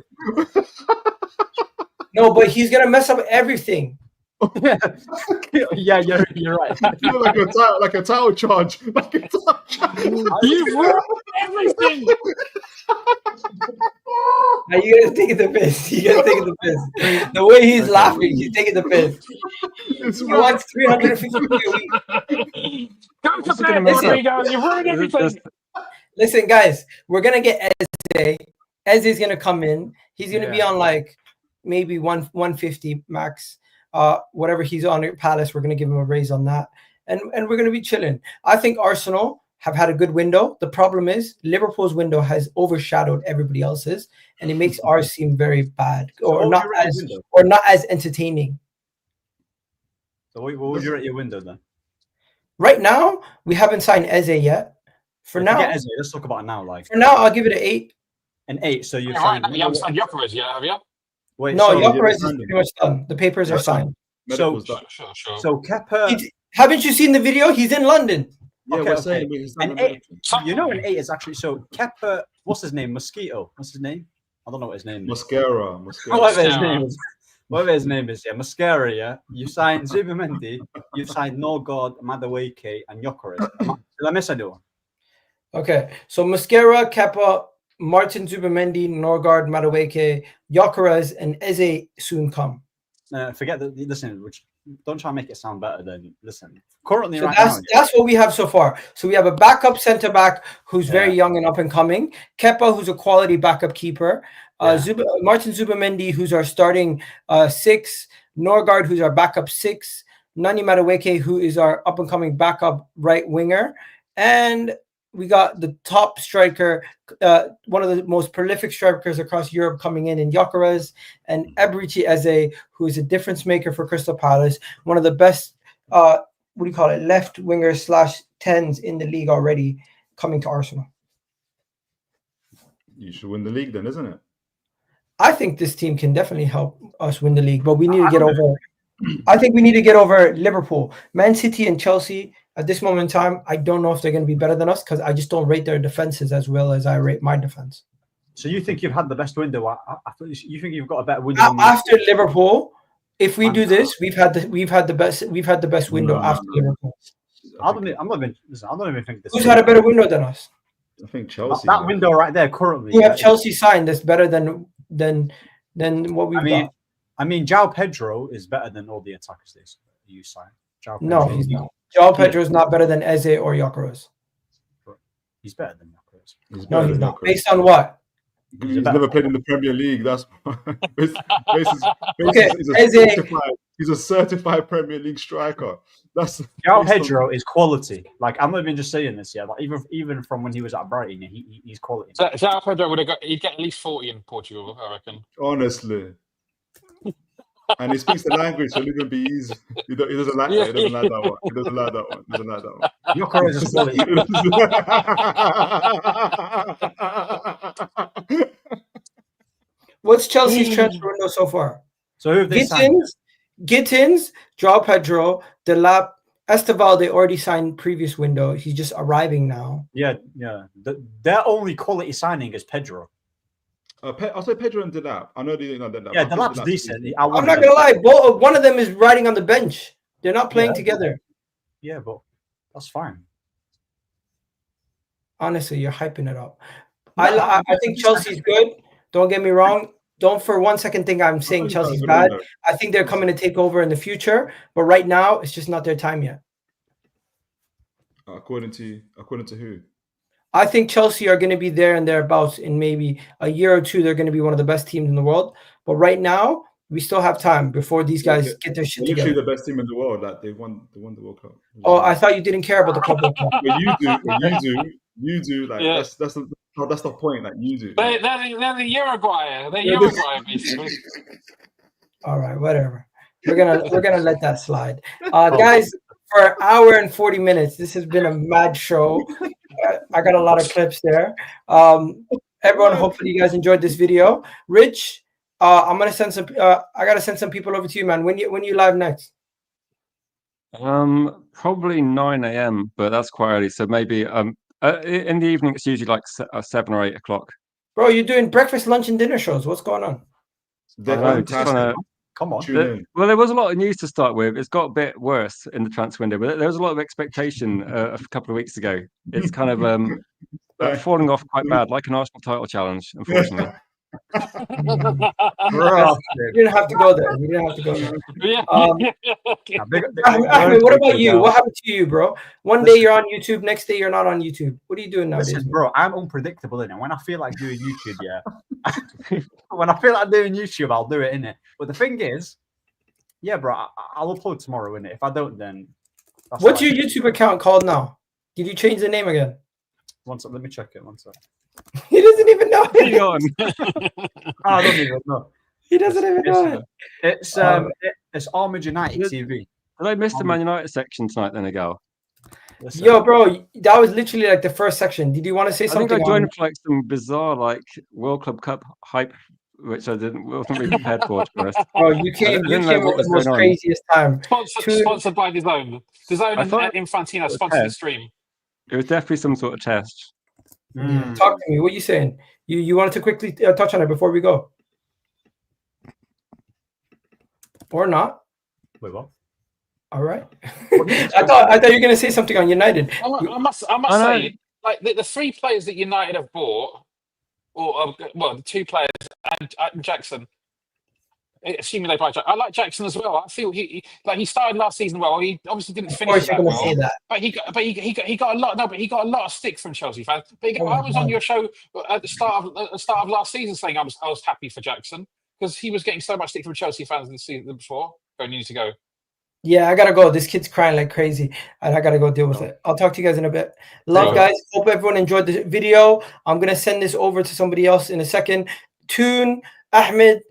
No, but he's gonna mess up everything. yeah, you're right. like a title charge. You ruined everything. Now you guys taking the piss. The way he's laughing, he's taking the piss. He wants 350 a week. Go to bed, Rodrigo. You ruined everything. Listen, guys, we're gonna get Eze. Eze's gonna come in. He's gonna be on like maybe 150 max. Whatever he's on at Palace, we're gonna give him a raise on that, and we're gonna be chilling. I think Arsenal have had a good window. The problem is Liverpool's window has overshadowed everybody else's, and it makes ours seem very bad or not as entertaining. So what would you rate your window then? Right now, we haven't signed Eze yet. For now, Eze, let's talk about it now. Like for now, I'll give it an 8. An 8. So you've signed. You haven't signed Gyokeres yet, have you? Wait, no, Gyokeres is pretty much done. The papers are signed. So Kepa. Haven't you seen the video? He's in London. Yeah, okay. Saying an 8. You know, an 8 is actually so Kepa. What's his name? Mosquito. What's his name? I don't know what his name is. Mascara. Whatever his name is. Whatever his name is, Mascara, yeah. You signed Zubimendi, you've signed Norgard, Madueke, and Gyokeres. Did I miss anyone? Okay, so Mascara, Kepa, Martin Zubimendi, Norgard, Madueke, Gyokeres, and Eze soon come. Forget that. Listen, don't try and make it sound better than listen. Currently, so that's what we have so far. So we have a backup centre back who's very young and up and coming. Kepa, who's a quality backup keeper. Martin Zubimendi, who's our starting 6. Norgard, who's our backup 6. Nani Madueke, who is our up and coming backup right winger, and we got the top striker, one of the most prolific strikers across Europe coming in Gyokeres, and Eberechi Eze, who is a difference maker for Crystal Palace, one of the best, left winger / 10s in the league already, coming to Arsenal. You should win the league then, isn't it? I think this team can definitely help us win the league, but we need to get over. I think we need to get over Liverpool, Man City, and Chelsea. At this moment in time, I don't know if they're going to be better than us because I just don't rate their defenses as well as I rate my defense. So you think you've had the best window? You think you've got a better window after Liverpool? If we do this, we've had the best window after Liverpool. I don't even think this. Who's had a better window than us? I think Chelsea. That window right there currently. We have Chelsea signed. That's better than what we've got. I mean, João Pedro is better than all the attackers you signed. No, he's not. João Pedro is not better than Eze or Gyokeres. He's better than Gyokeres. No, he's not. Based on what? He's never played in the Premier League. That's okay. He's a certified Premier League striker. That's João Pedro is quality. Like I'm not even just saying this. Yeah, like even from when he was at Brighton, he's quality. So João Pedro he'd get at least 40 in Portugal, I reckon. Honestly. And he speaks the language, so it'll be easy. He doesn't like that. He doesn't like that one. He doesn't like that one. Gyokeres is quality. What's Chelsea's transfer window so far? So who have they signed? Gittins, João Pedro, Delap, Estevalde already signed previous window. He's just arriving now. Yeah. Their only quality signing is Pedro. I'll say Pedro and Delap. I know they didn't know Delap. Yeah, Delap's decent. I'm not gonna lie. One of them is riding on the bench. They're not playing together. Yeah, but that's fine. Honestly, you're hyping it up. I think Chelsea's good. Don't get me wrong. Don't for 1 second think I'm saying Chelsea's bad. I think they're coming to take over in the future, but right now it's just not their time yet. According to who? I think Chelsea are going to be there and thereabouts in maybe a year or two. They're going to be one of the best teams in the world. But right now, we still have time before these guys get their shit together. Literally the best team in the world. Like they won the World Cup. Oh, I thought you didn't care about the Club World Cup. But you do. Like that's the point. Like you do. They're the Uruguay. They're Uruguay, basically. All right, whatever. We're gonna let that slide, guys. For an hour and 40 minutes, this has been a mad show. I got a lot of clips there. Everyone, hopefully you guys enjoyed this video. Rich, I'm gonna send some. I gotta send some people over to you, man. When you live next? Probably 9 a.m., but that's quite early. So maybe in the evening, it's usually like 7 or 8 o'clock. Bro, you're doing breakfast, lunch, and dinner shows. What's going on? Come on. Well, there was a lot of news to start with. It's got a bit worse in the transfer window, but there was a lot of expectation a couple of weeks ago. It's kind of falling off quite bad, like an Arsenal title challenge, unfortunately. You didn't have to go there. Ahmed, what about you? What happened to you, bro? One day you're on YouTube, next day you're not on YouTube. What are you doing nowadays? Listen, bro, I'm unpredictable in it. When I feel like doing YouTube, when I feel like doing YouTube, I'll do it in it. But the thing is, bro, I'll upload tomorrow in it. If I don't, then what's your YouTube account called now? Did you change the name again? One sec, let me check it. One sec. He doesn't even know. I don't even know. He doesn't even know. It's Armored United TV. Did I miss the Man United section tonight then, Agal? Yo, bro, that was literally like the first section. Did you want to say something? I think I joined for like some bizarre like World Club Cup hype, which I wasn't really prepared for, to be honest. Oh, you came at the most craziest time. Sponsored by DAZN. DAZN and Infantino sponsored the stream. It was definitely some sort of test. Talk to me. What are you saying? You wanted to quickly touch on it before we go, or not? Wait, what? All right. I thought you were going to say something on United. I must say, like the 3 players that United have bought, or the 2 players and Jackson. Assuming they buy Jackson, I like Jackson as well. I feel he started last season well. He obviously didn't finish that well. Say that. But he got a lot. No, but he got a lot of stick from Chelsea fans. But I was on your show at the start of last season saying I was happy for Jackson because he was getting so much stick from Chelsea fans this season before. Going needs to go. Yeah, I gotta go. This kid's crying like crazy, and I gotta go deal with it. I'll talk to you guys in a bit. Love, guys. Hope everyone enjoyed the video. I'm gonna send this over to somebody else in a second. Toon, Ahmed,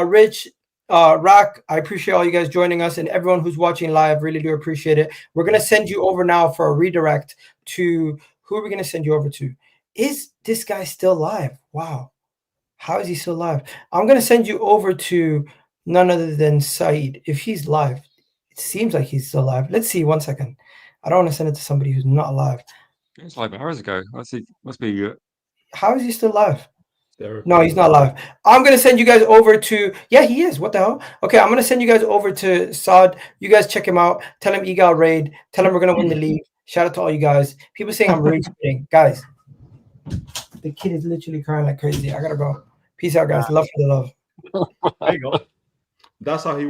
Rich, Rak, I appreciate all you guys joining us, and everyone who's watching live. Really do appreciate it. We're gonna send you over now for a redirect to who are we gonna send you over to? Is this guy still live? Wow, how is he still live? I'm gonna send you over to none other than Saeed. If he's live, it seems like he's still live. Let's see. 1 second. I don't want to send it to somebody who's not live. It was like hours ago. Must be good. How is he still live? No, he's not live. I'm going to send you guys over to... Yeah, he is. What the hell? Okay, I'm going to send you guys over to Saad. You guys check him out. Tell him Egal raid. Tell him we're going to win the league. Shout out to all you guys. People saying I'm rage quitting. Guys, the kid is literally crying like crazy. I got to go. Peace out, guys. Love for the love. There you go. That's how he